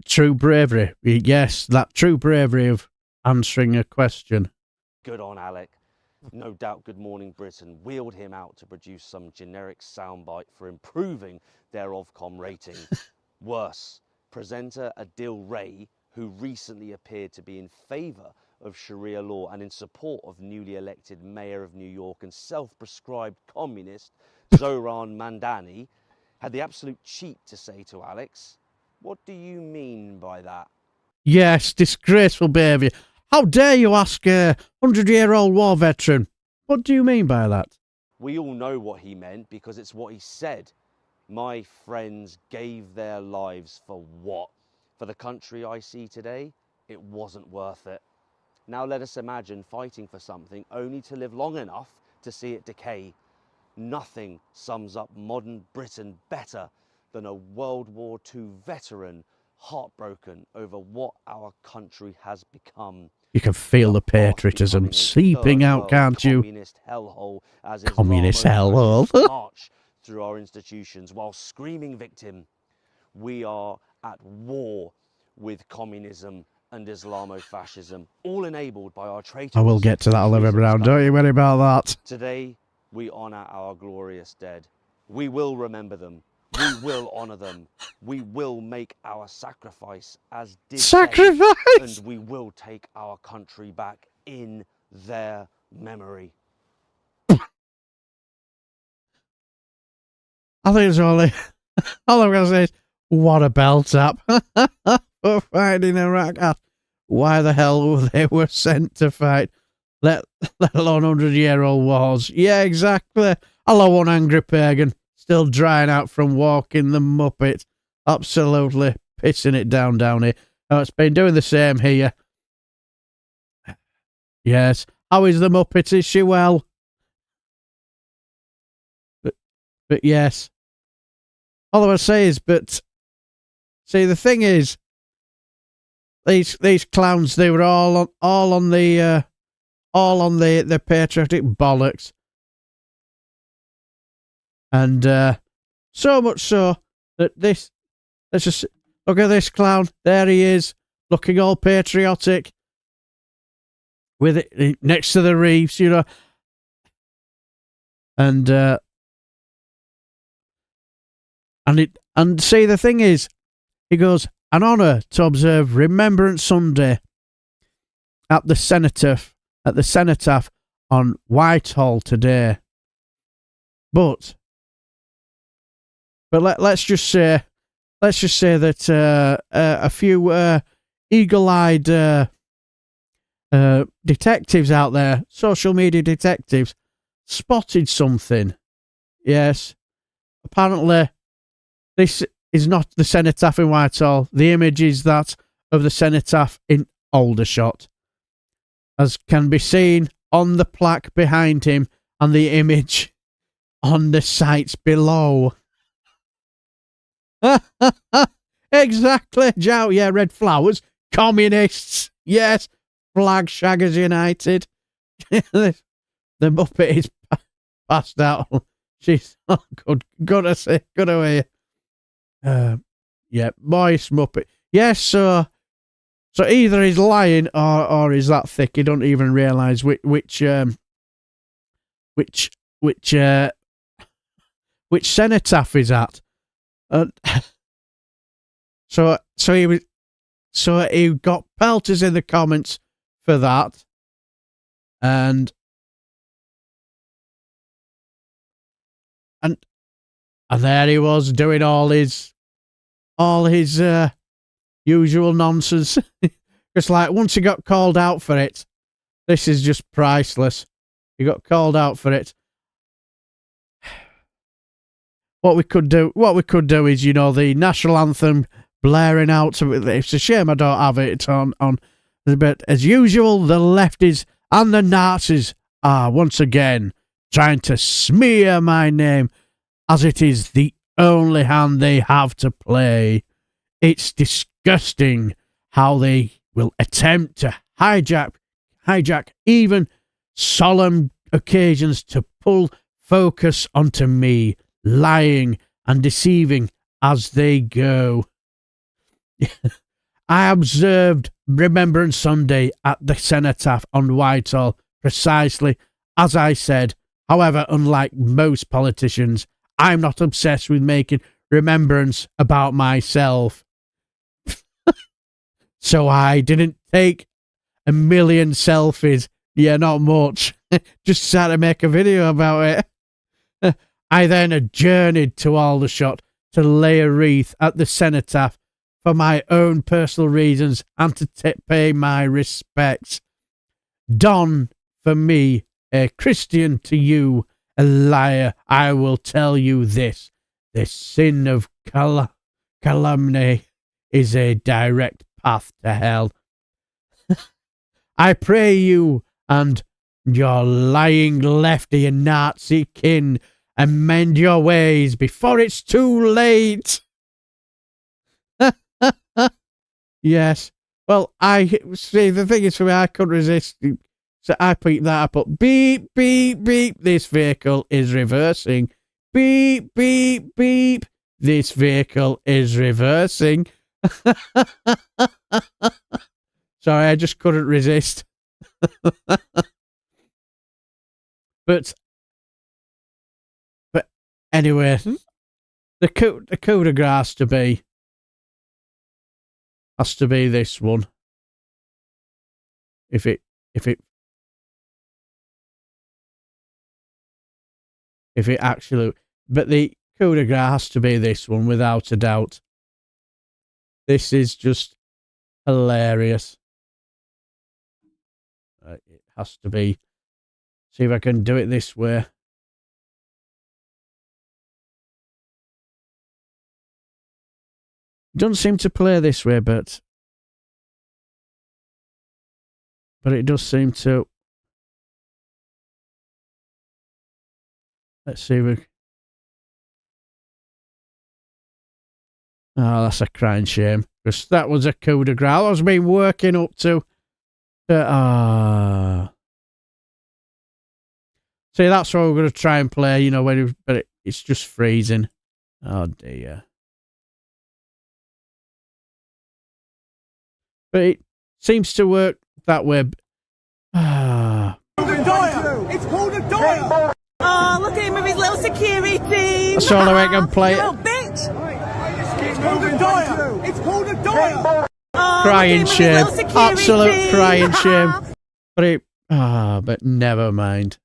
True bravery. Yes, that true bravery of answering a question. Good on Alec. No doubt Good Morning Britain wheeled him out to produce some generic soundbite for improving their Ofcom rating. Worse, presenter Adil Ray, who recently appeared to be in favour of Sharia law and in support of newly elected Mayor of New York and self-prescribed communist Zohran Mandani, had the absolute cheek to say to Alex, "What do you mean by that?" Yes, disgraceful behaviour. How dare you ask a 100-year-old war veteran? What do you mean by that? We all know what he meant because it's what he said. My friends gave their lives for what? For the country I see today? It wasn't worth it. Now let us imagine fighting for something only to live long enough to see it decay. Nothing sums up modern Britain better than a World War II veteran heartbroken over what our country has become. You can feel the patriotism seeping out, can't you? Communist hellhole as Communist Islamo-fascists hellhole. march through our institutions while screaming victim. We are at war with communism and Islamo-fascism, all enabled by our traitors. I will get to that, Oliver Brown. Don't you worry about that. Today, we honour our glorious dead. We will remember them. We will honour them. We will make our sacrifice as did Sacrifice! they, and we will take our country back in their memory. I think it's all I'm going to say is, what a belt up for fighting Iraq. Why the hell they were sent to fight, let alone 100-year-old wars. Yeah, exactly. Hello, one angry pagan, still drying out from walking the Muppet. Absolutely pissing it down here. Oh, it's been doing the same here. Yes. How is the Muppet? Is she well? But yes. All I would say is, but see, the thing is, these clowns, they were all on the patriotic bollocks, and so much so that let's just look at this clown. There he is, looking all patriotic, with it next to the reefs, you know, and see, the thing is, he goes, an honour to observe Remembrance Sunday at the Cenotaph on Whitehall today. But let's just say that a few eagle-eyed detectives out there, social media detectives, spotted something. Yes, apparently this is not the cenotaph in Whitehall. The image is that of the cenotaph in Aldershot, as can be seen on the plaque behind him and the image on the sites below. Exactly, Joe. Yeah, red flowers. Communists. Yes. Flag Shaggers United. The Muppet is passed out. She's good. Good to see. Good to hear. Yeah, moist Muppet. Yes, so either he's lying or he's that thick he don't even realise which cenotaph is at. So he got pelters in the comments for that, and there he was doing all his all his usual nonsense. Because, like, once he got called out for it, this is just priceless. He got called out for it. What we could do is, you know, the national anthem blaring out. It's a shame I don't have it on. But as usual, the lefties and the Nazis are once again trying to smear my name, as it is the only hand they have to play. It's disgusting how they will attempt to hijack even solemn occasions to pull focus onto me, lying and deceiving as they go. I observed Remembrance Sunday at the Cenotaph on Whitehall, precisely as I said. However, unlike most politicians, I'm not obsessed with making remembrance about myself. So I didn't take a million selfies. Yeah, not much. Just had to make a video about it. I then journeyed to Aldershot to lay a wreath at the Cenotaph for my own personal reasons and to pay my respects. Don, for me, a Christian to you, a liar, I will tell you this. The sin of calumny is a direct path to hell. I pray you and your lying lefty and Nazi kin amend your ways before it's too late. Yes. Well, I see, the thing is for me, I couldn't resist. So I picked that up. But beep, beep, beep. This vehicle is reversing. Beep, beep, beep. This vehicle is reversing. Sorry, I just couldn't resist. But anyway, the coup de grace has to be this one. If it actually, but the coup de grace has to be this one without a doubt. This is just hilarious. It has to be. See if I can do it this way. Doesn't seem to play this way, but it does seem to. Let's see if we. Oh, that's a crying shame. Because that was a coup de grace. I was been working up to. See, that's what we're going to try and play, you know, but it's just freezing. Oh, dear. But it seems to work that way. It's called a door. Oh, look at him with his little security. That's all I can play. Little bitch. It's called a door. It's called a door. Crying shame. Absolute crying shame. But never mind.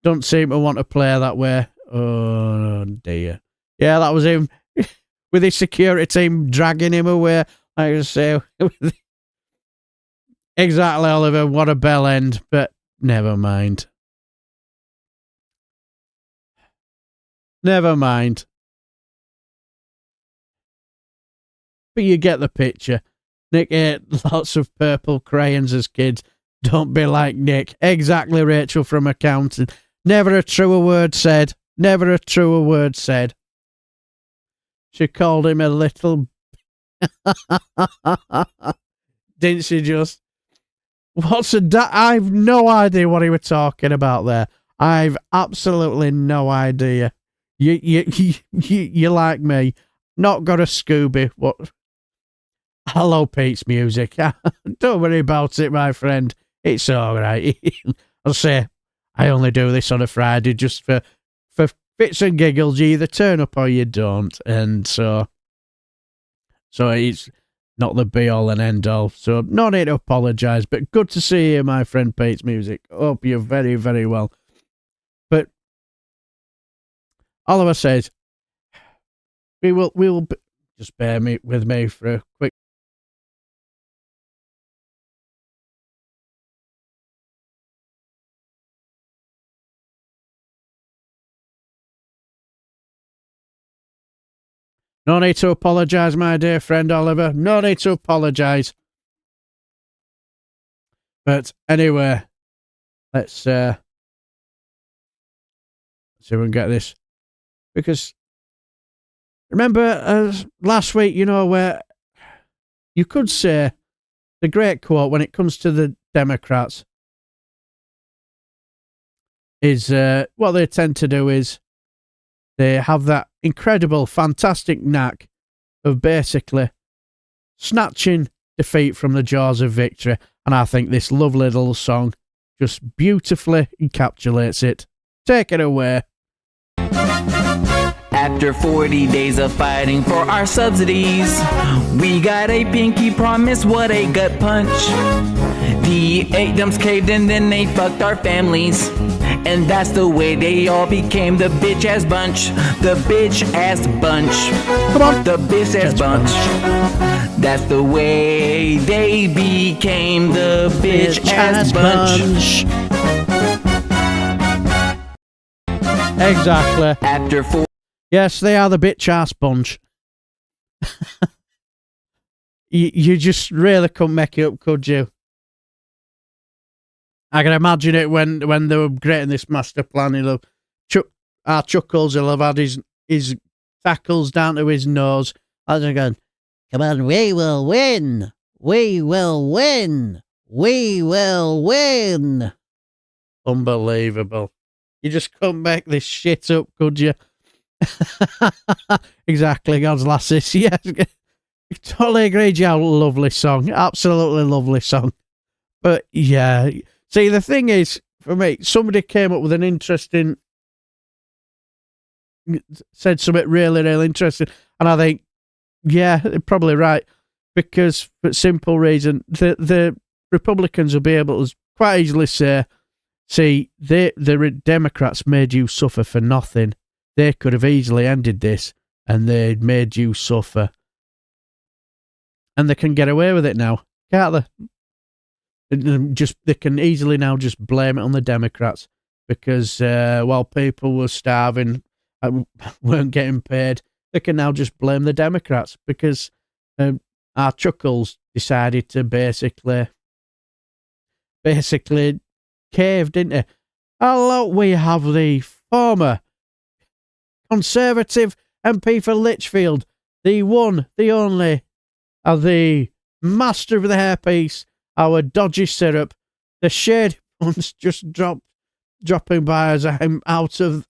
Don't seem to want to play that way. Oh, dear. Yeah, that was him with his security team dragging him away. Like I say, exactly, Oliver. What a bell end, but never mind. Never mind. But you get the picture. Nick ate lots of purple crayons as kids. Don't be like Nick. Exactly, Rachel from accounting. Never a truer word said. Never a truer word said. She called him a little... Didn't she just? What's a I've no idea what he was talking about there. I've absolutely no idea. You like me. Not got a Scooby. What? Hello, Pete's music. Don't worry about it, my friend. It's all right. I'll say I only do this on a Friday just for fits and giggles. You either turn up or you don't, and so it's not the be all and end all. So no need to apologise. But good to see you, my friend Pete's music. Hope you're very, very well. But Oliver says we will just bear with me for a quick. No need to apologise, my dear friend Oliver. No need to apologise. But anyway, let's see if we can get this. Because remember last week, you know, where you could say the great quote when it comes to the Democrats is what they tend to do is they have that incredible, fantastic knack of basically snatching defeat from the jaws of victory. And I think this lovely little song just beautifully encapsulates it. Take it away. After 40 days of fighting for our subsidies, we got a pinky promise, what a gut punch. The 8 dumps caved and then they fucked our families. And that's the way they all became the bitch-ass bunch. The bitch-ass bunch. Come on. The bitch-ass bunch. That's the way they became the bitch-ass bunch. Exactly. After 4... Yes, they are the bitch-ass bunch. you just really couldn't make it up, could you? I can imagine it when they were creating this master plan. Our Chuckles will have had his tackles down to his nose. I was going, come on, we will win. We will win. We will win. Unbelievable. You just couldn't make this shit up, could you? Exactly, God's lasses. Yes, totally agreed. Yeah, lovely song. Absolutely lovely song. But yeah, see, the thing is, for me, somebody came up with an interesting, said something really, really interesting. And I think, yeah, they're probably right. Because, for simple reason, the Republicans will be able to quite easily say, see, the Democrats made you suffer for nothing. They could have easily ended this, and they'd made you suffer. And they can get away with it now, can't they? They can easily now just blame it on the Democrats because while people were starving, weren't getting paid, they can now just blame the Democrats because our Chuckles decided to basically cave, didn't they? Hello, we have the former Conservative MP for Lichfield, the one, the only, the master of the hairpiece, our dodgy syrup, the shade ones just dropping by as I'm out on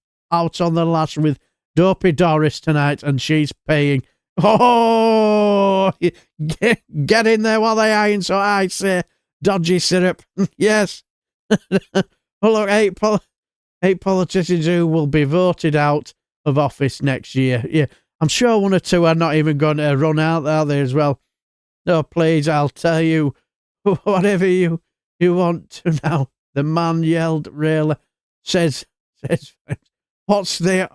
the lash with Dopey Doris tonight, and she's paying. Oh, get in there while they iron, so I say, dodgy syrup. Yes. Well, look, eight politicians who will be voted out of office next year. Yeah, I'm sure one or two are not even going to run out, are they, as well? No, please, I'll tell you whatever you want to now. The man yelled, really, says, what's the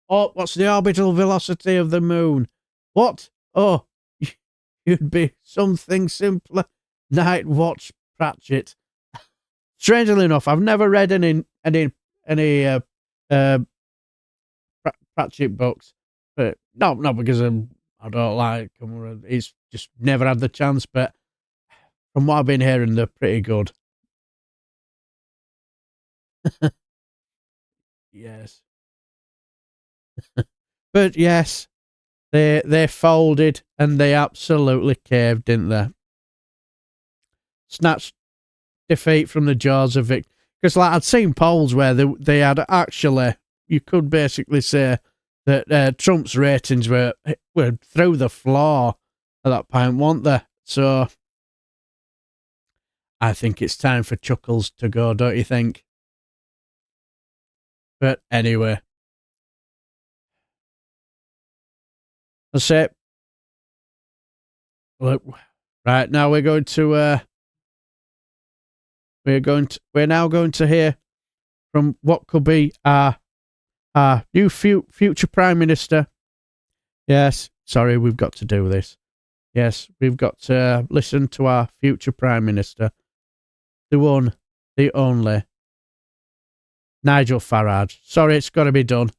orbital velocity of the moon? What? Oh, you'd be something simpler. Night Watch Pratchett. Strangely enough, I've never read any Pratchett books, but not because I don't like them. It's just never had the chance. But from what I've been hearing, they're pretty good. Yes, but yes, they folded and they absolutely caved, didn't they? Snatched defeat from the jaws of victory. Because like I'd seen polls where they had actually, you could basically say that Trump's ratings were through the floor at that point, weren't they? So I think it's time for Chuckles to go, don't you think? But anyway, that's it. Look, right now we're going to we're now going to hear from what could be our new future Prime Minister. Yes, sorry, we've got to do this. Yes, we've got to listen to our future Prime Minister, the one, the only, Nigel Farage. Sorry, it's got to be done.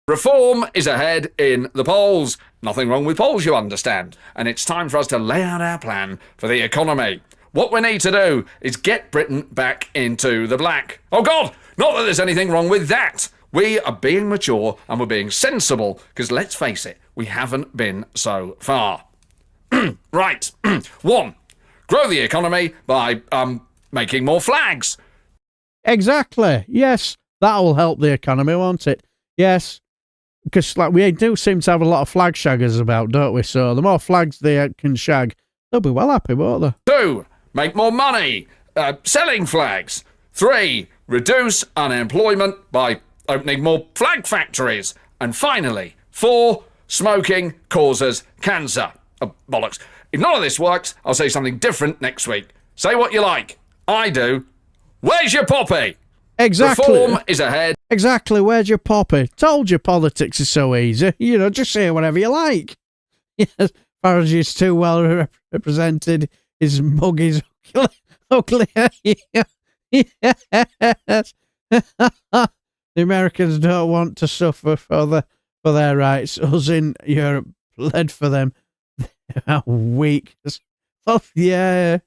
Reform is ahead in the polls. Nothing wrong with polls, you understand. And it's time for us to lay out our plan for the economy. What we need to do is get Britain back into the black. Oh God, not that there's anything wrong with that. We are being mature and we're being sensible, because let's face it, we haven't been so far. Right. 1. Grow the economy by making more flags. Exactly. Yes, that'll help the economy, won't it? Yes, because like we do seem to have a lot of flag shaggers about, don't we? So the more flags they can shag, they'll be well happy, won't they? 2. Make more money selling flags. 3. Reduce unemployment by opening more flag factories. And finally, 4. Smoking causes cancer. Bollocks. If none of this works, I'll say something different next week. Say what you like. I do. Where's your poppy? Exactly. Reform is ahead. Exactly. Where's your poppy? Told you politics is so easy. You know, just say whatever you like. Yes, Farage is too well represented. His mug is ugly. Yes. The Americans don't want to suffer for their rights. Us in Europe led for them. How weak. Oh, yeah.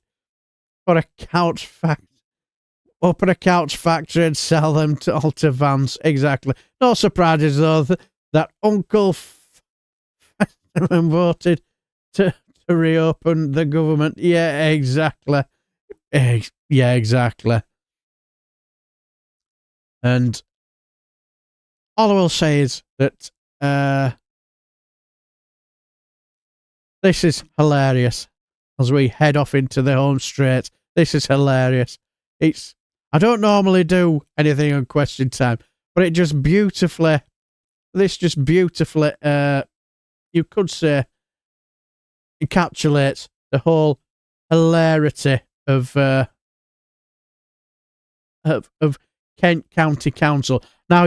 Put a couch factory. Open a couch factory and sell them all to Vance. Exactly. No surprises, though, that Uncle voted to reopen the government. Yeah, exactly. Yeah, exactly. And all I will say is that this is hilarious as we head off into the home straight. This is hilarious. I don't normally do anything on Question Time, but it just beautifully, you could say, encapsulates the whole hilarity of Kent County Council. Now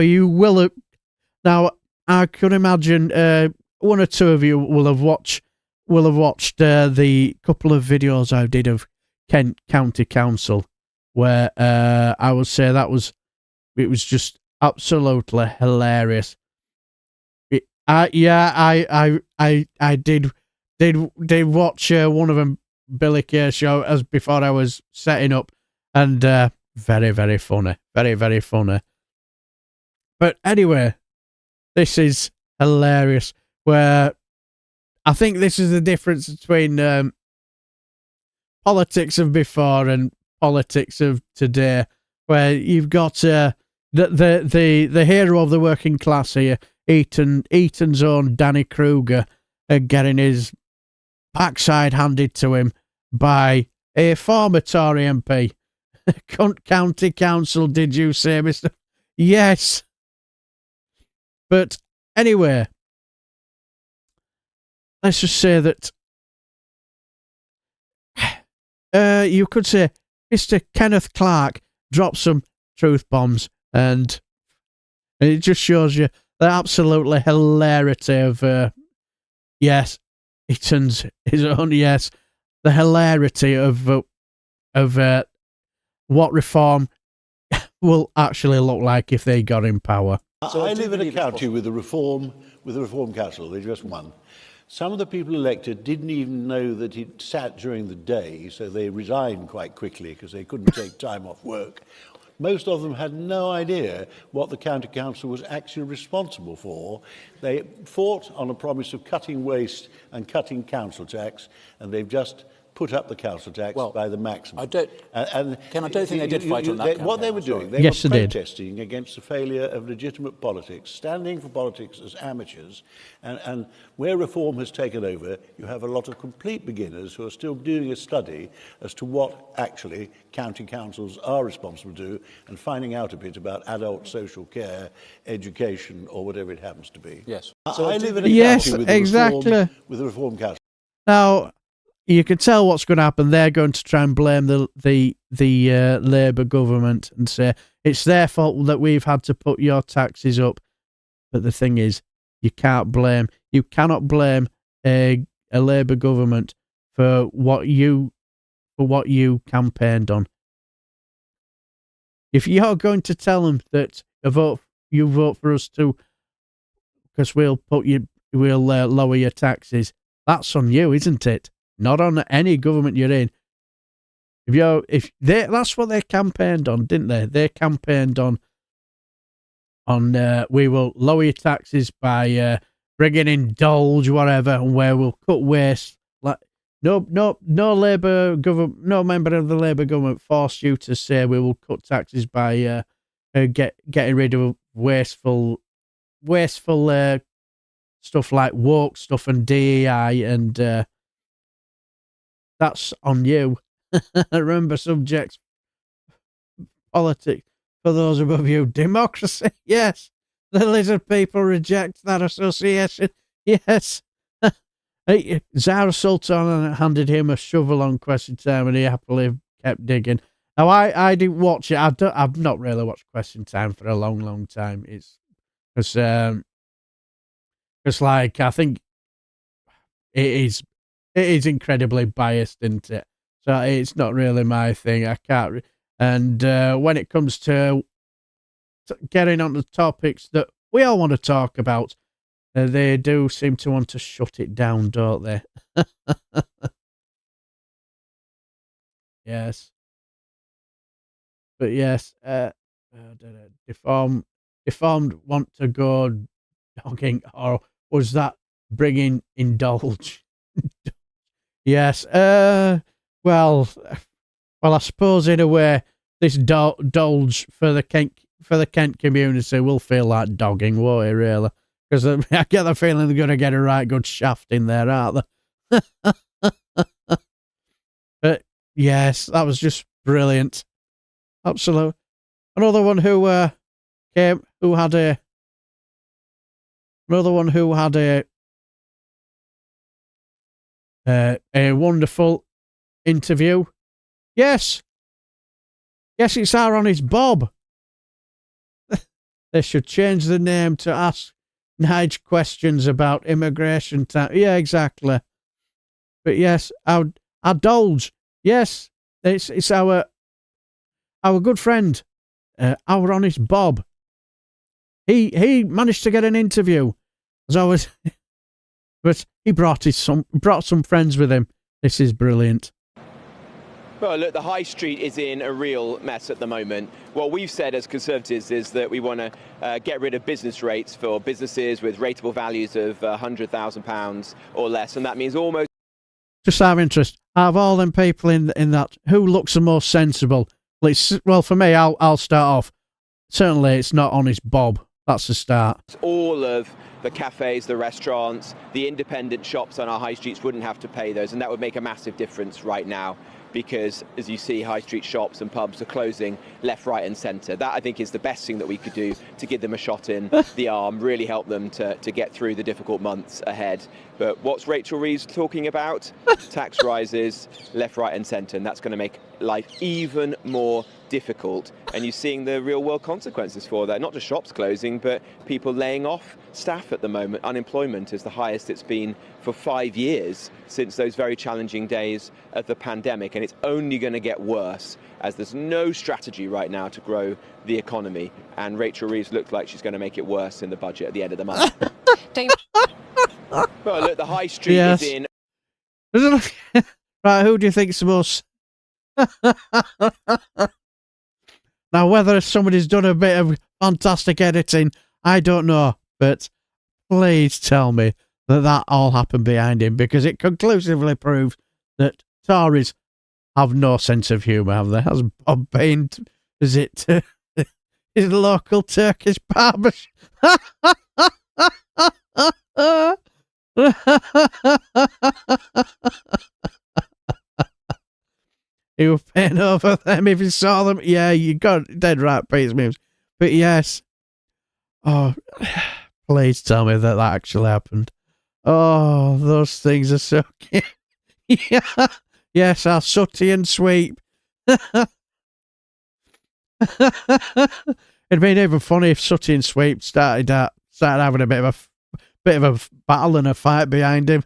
I could imagine one or two of you will have watched the couple of videos I did of Kent County Council, where I would say it was just absolutely hilarious. I did watch one of them, Billy Kay show, as before I was setting up, and very, very funny, very, very funny. But anyway, this is hilarious. Where I think this is the difference between politics of before and politics of today, where you've got the hero of the working class here, Eton's own Danny Kruger, getting his backside handed to him by a former Tory MP. County Council, did you say, Mr.? Yes. But anyway, let's just say that you could say Mr. Kenneth Clark dropped some truth bombs, and it just shows you the absolutely hilarity of yes, Eton's his own, yes, the hilarity of what reform will actually look like if they got in power. So I live in a county with a reform council. They just won. Some of the people elected didn't even know that he'd sat during the day, so they resigned quite quickly because they couldn't take time off work. Most of them had no idea what the county council was actually responsible for. They fought on a promise of cutting waste and cutting council tax, and they've just put up the council tax by the maximum. I don't think they did fight on that. What they were doing, they were protesting against the failure of legitimate politics, standing for politics as amateurs, and where reform has taken over, you have a lot of complete beginners who are still doing a study as to what actually county councils are responsible to do and finding out a bit about adult social care, education, or whatever it happens to be. Yes. So I live in a county with a reform council. Now, you can tell what's going to happen. They're going to try and blame the Labour government and say, it's their fault that we've had to put your taxes up. But the thing is, you cannot blame a Labour government for what you campaigned on. If you're going to tell them that you vote for us too, because we'll lower your taxes, that's on you, isn't it? Not on any government you're in. That's what they campaigned on, didn't they? They campaigned on we will lower your taxes by bringing in Dolge, whatever, and where we'll cut waste. Like no Labour government, no member of the Labour government forced you to say we will cut taxes by getting rid of wasteful stuff like woke stuff and DEI, and that's on you. Remember, subjects, politics. For those above you, democracy. Yes, the lizard people reject that association. Yes. Zara Sultan handed him a shovel on Question Time, and he happily kept digging. Now, I didn't watch it. I've not really watched Question Time for a long, long time. It's like, I think it is incredibly biased, isn't it? So it's not really my thing. I can't. And when it comes to getting on the topics that we all want to talk about, they do seem to want to shut it down, don't they? Yes. But yes, deformed want to go dogging, or was that bringing indulge? Yes. Well, I suppose in a way, this Dolge for the Kent community will feel like dogging, won't it, really? Because I get the feeling they're going to get a right good shaft in there, aren't they? But yes, that was just brilliant. Absolutely. Another one who had a wonderful interview. Yes, it's our honest Bob. They should change the name to Ask Nige Questions about immigration time. Yeah, exactly. But yes, our Dolge. Yes, it's our good friend, our honest Bob. He managed to get an interview, as always, but he brought some friends with him. This is brilliant. Well, look, the high street is in a real mess at the moment. What we've said as Conservatives is that we want to get rid of business rates for businesses with rateable values of £100,000 or less, and that means almost... Just out of interest, out of all them people in that, who looks the most sensible? Well, for me, I'll start off. Certainly, it's not honest Bob. That's the start. All of the cafes, the restaurants, the independent shops on our high streets wouldn't have to pay those, and that would make a massive difference right now. Because, as you see, high street shops and pubs are closing left, right and centre. That, I think, is the best thing that we could do to give them a shot in the arm, really help them to get through the difficult months ahead. But what's Rachel Reeves talking about? Tax rises left, right and centre, and that's going to make life even more difficult. And you're seeing the real world consequences for that. Not just shops closing, but people laying off staff at the moment. Unemployment is the highest it's been for 5 years since those very challenging days of the pandemic. And it's only going to get worse as there's no strategy right now to grow the economy. And Rachel Reeves looks like she's going to make it worse in the budget at the end of the month. Well, look, the high street is in... Right, who do you think's the most... Now, whether somebody's done a bit of fantastic editing, I don't know. But please tell me that all happened behind him, because it conclusively proves that Tories have no sense of humour, have they? Has Bob been to visit his local Turkish barber? He was paying over them if you saw them. Yeah, you got dead right, Pete's memes. But yes. Oh, please tell me that actually happened. Oh, those things are so cute. Yeah. Yes, our sooty and sweep. It'd been even funny if Sooty and Sweep started having a bit of a battle and a fight behind him.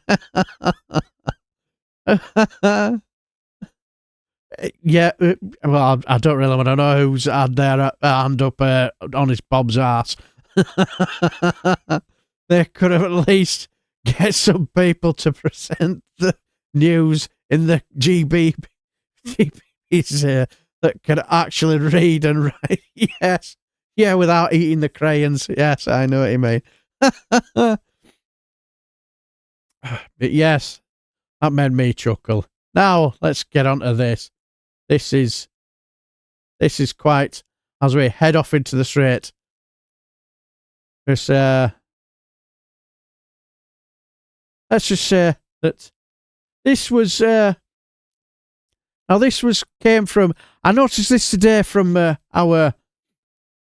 Yeah, well, I don't really want to know who's had their hand up on his Bob's arse. They could have at least get some people to present the news in the GBs that can actually read and write. Yes, yeah, without eating the crayons. Yes, I know what you mean. But yes, that made me chuckle. Now let's get on to this. This is quite, as we head off into the straight. Let's just say that this was came from, I noticed this today from our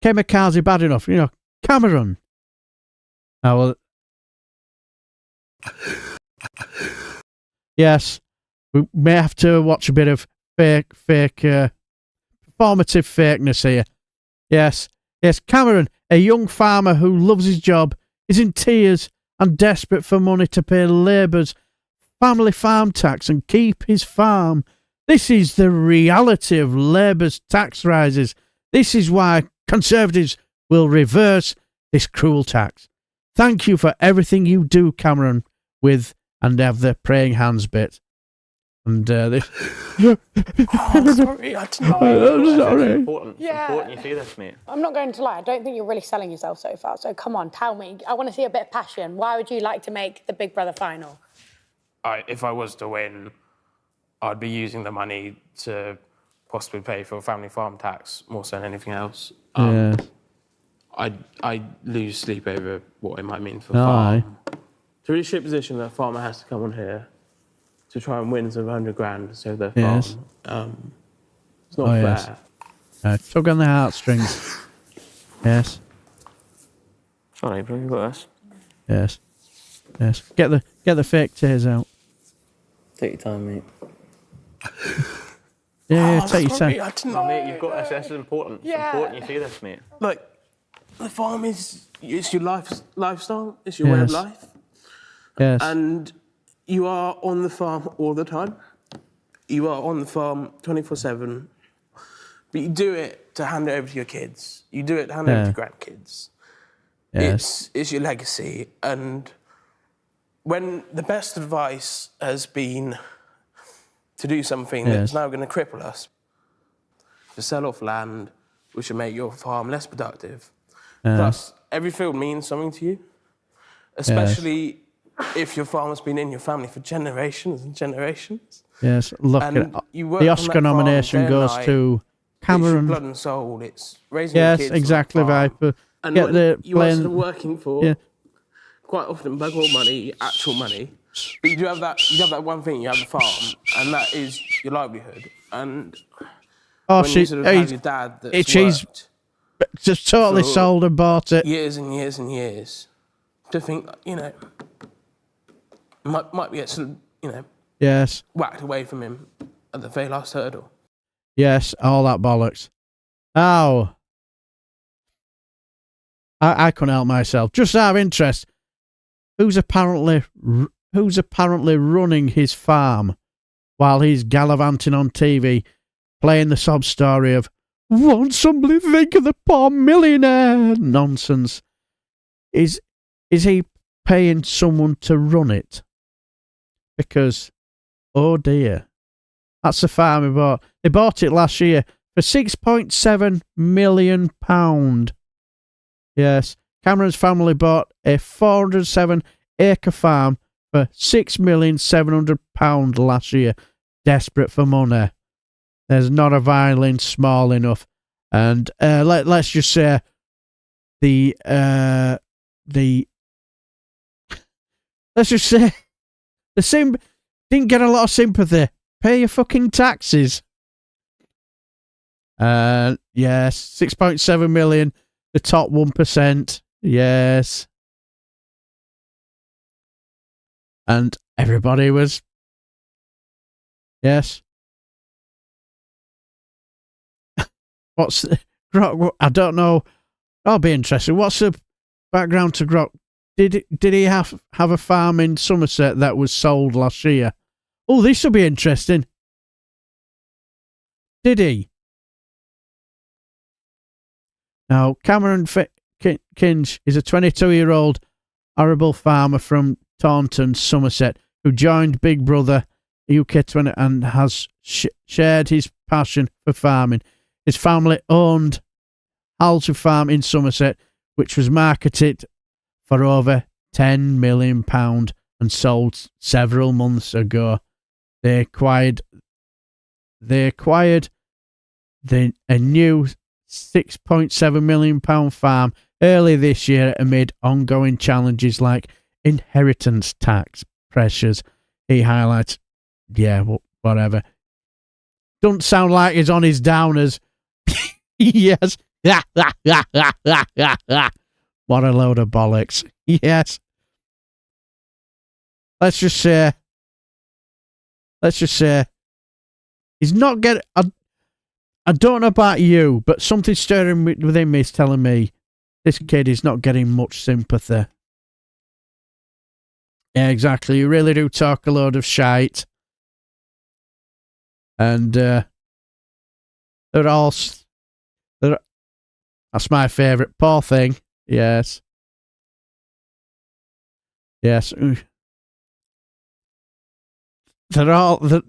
Kamikaze Bad Enough, Cameron. Well, yes, we may have to watch a bit of fake performative fakeness here. Yes, Cameron, a young farmer who loves his job, is in tears and desperate for money to pay Labour's family farm tax and keep his farm. This is the reality of Labour's tax rises. This is why Conservatives will reverse this cruel tax. Thank you for everything you do, Cameron, with and have the praying hands bit. And this. Sorry, I didn't know. I'm sorry. It's important you see this, mate. I'm not going to lie, I don't think you're really selling yourself so far. So come on, tell me. I want to see a bit of passion. Why would you like to make the Big Brother final? If I was to win, I'd be using the money to possibly pay for family farm tax more so than anything else. Yeah. I lose sleep over what it might mean for Aye. farm. To reach a position that a farmer has to come on here to try and win some 100 grand to save their farm. Yes. It's not fair. Yes. Tug on the heartstrings. Yes. Sorry, bro, you got us. Yes. Get the fake tears out. Take your time, mate. Yeah, take your time. Mate, you've got us. This is important. It's important you see this, mate. Like, the farm it's your lifestyle, it's your way of life. Yes. And you are on the farm all the time. You are on the farm 24/7. But you do it to hand it over to your kids. You do it to hand it over to your grandkids. Yes. It's your legacy. And when the best advice has been to do something that's now going to cripple us, to sell off land, which will make your farm less productive. Plus, every field means something to you, especially if your farm has been in your family for generations and generations. Yes, look, the Oscar nomination goes to Cameron. It's your blood and soul. It's raising your kids. Yes, exactly, Viper. And Get when the you are plane. sort of working for quite often bug all money, actual money, but you have that one thing. You have the farm, and that is your livelihood. And when you sort of have your dad that's worked just totally sold and bought it. years and years and years, to think, might be sort of, Yes. whacked away from him at the very last hurdle. Yes, all that bollocks. Oh. I couldn't help myself. Just out of interest, who's apparently running his farm while he's gallivanting on TV, playing the sob story of, won't somebody think of the poor millionaire? Nonsense. Is he paying someone to run it? Because, oh dear, that's the farm he bought. They bought it last year for £6.7 million. Yes, Cameron's family bought a 407-acre farm for £6,700,000 last year. Desperate for money. There's not a violin small enough. And let's just say let's just say the didn't get a lot of sympathy. Pay your fucking taxes. Yes, 6.7 million, the top 1%. Yes. And everybody was, yes. Grok, I don't know. That'll be interesting. What's the background to Grok? Did he have a farm in Somerset that was sold last year? Oh, this will be interesting. Did he? Now, Cameron Kinch is a 22-year-old arable farmer from Taunton, Somerset, who joined Big Brother UK20 and has shared his passion for farming. His family owned Halter Farm in Somerset, which was marketed for over £10 million and sold several months ago. They acquired a new £6.7 million farm early this year amid ongoing challenges like inheritance tax pressures. He highlights, whatever. Doesn't sound like he's on his downers. Yes. What a load of bollocks. Yes. Let's just say he's not getting. I don't know about you, but something stirring within me is telling me this kid is not getting much sympathy. Yeah, exactly. You really do talk a load of shite. And they're all... That's my favourite. Poor thing. Yes. Yes. They're all...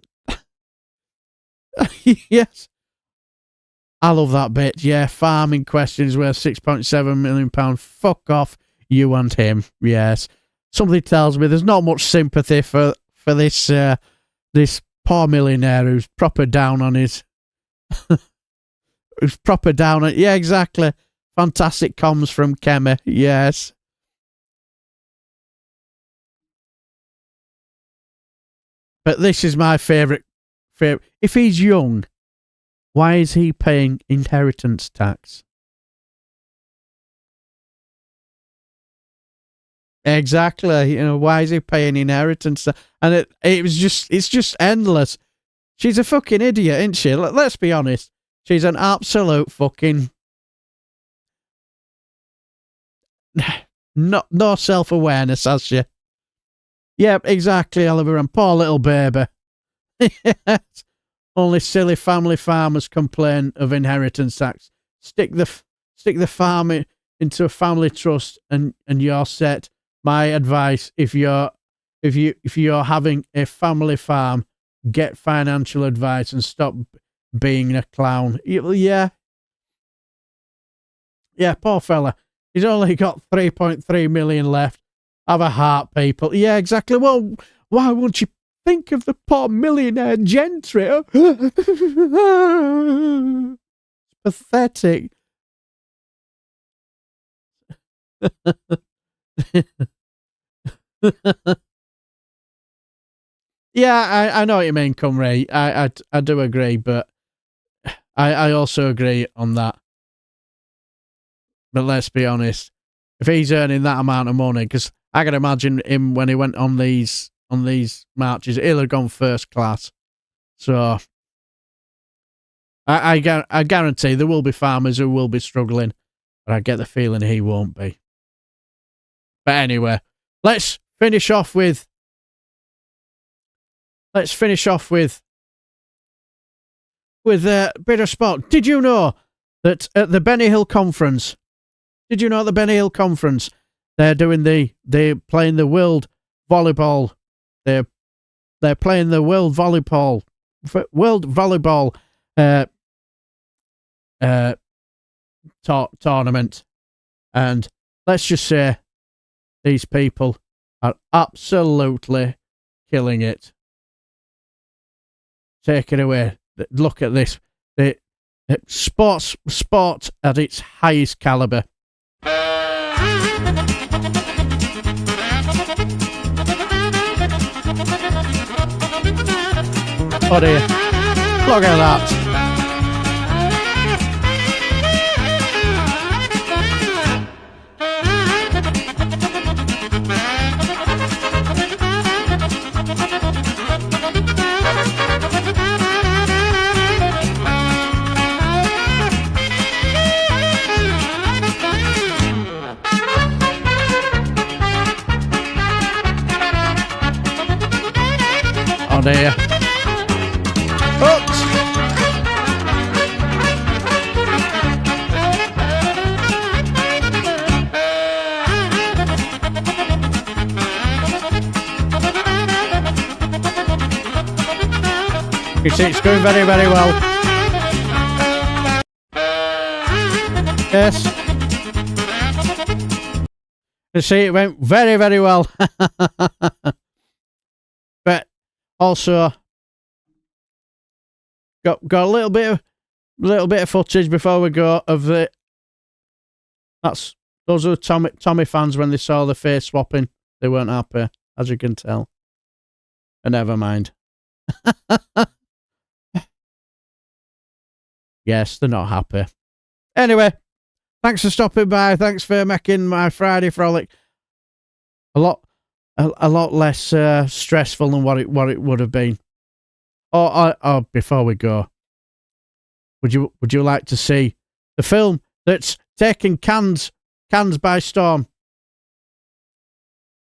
Yes. I love that bit. Yeah, farming questions worth £6.7 million. Fuck off, you and him. Yes. Something tells me there's not much sympathy for this this poor millionaire who's proper down on his... who's proper down on... Yeah, exactly. Fantastic comms from Kemmer. Yes. But this is my favourite. If he's young, why is he paying inheritance tax? Exactly. You know, why is he paying inheritance tax? And it's just endless. She's a fucking idiot, isn't she? Let's be honest. She's an absolute fucking... No self-awareness, has she? Yep, exactly, Oliver, and poor little baby. Yes. Only silly family farmers complain of inheritance tax. Stick the farm into a family trust, and you're set. My advice: if you're having a family farm, get financial advice and stop being a clown. Yeah, poor fella. He's only got 3.3 million left. Have a heart, people. Yeah, exactly. Well, why won't you think of the poor millionaire gentry? Pathetic. Yeah, I know what you mean, Cumry. I do agree, but I also agree on that. But let's be honest, if he's earning that amount of money, because I can imagine him when he went on these marches, he'll have gone first class. So I guarantee there will be farmers who will be struggling, but I get the feeling he won't be. But anyway, let's finish off with a bit of sport. Did you know that at the Benny Hill Conference? They're playing the world volleyball. They're playing the world volleyball tournament, and let's just say these people are absolutely killing it. Take it away. Look at this. The sport at its highest caliber. Oh dear. Look at that. Oh dear. Oops. You see, it's going very, very well. Yes. You see, it went very, very well. But also got a little bit of footage before we go of the. Those are Tommy fans when they saw the face swapping. They weren't happy, as you can tell. But never mind. Yes, they're not happy. Anyway, thanks for stopping by. Thanks for making my Friday frolic a lot less stressful than what it would have been. Oh, before we go, would you like to see the film that's taking Cannes by storm?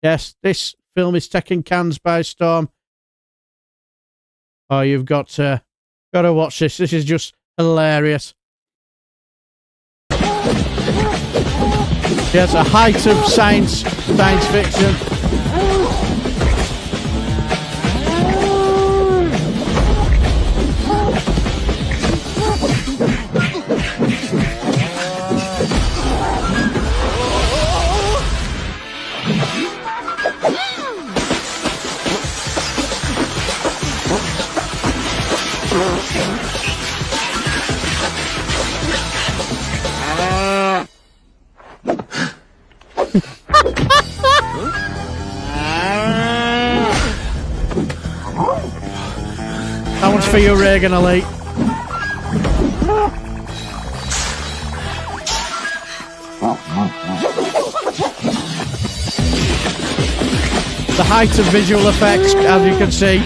Yes, this film is taking Cannes by storm. Oh, you've got to watch this. This is just hilarious. Yes, a height of science fiction. That one's for you, Reagan Elite. The height of visual effects, as you can see.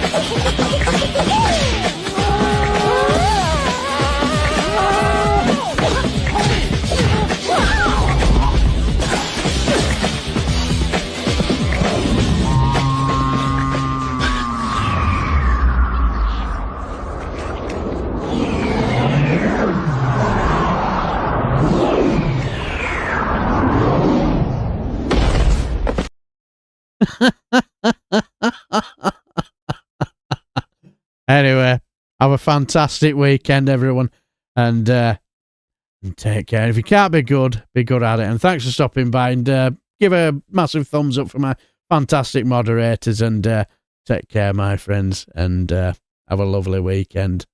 Anyway, have a fantastic weekend, everyone, and take care. If you can't be good at it. And thanks for stopping by, and give a massive thumbs up for my fantastic moderators, and take care, my friends, and have a lovely weekend.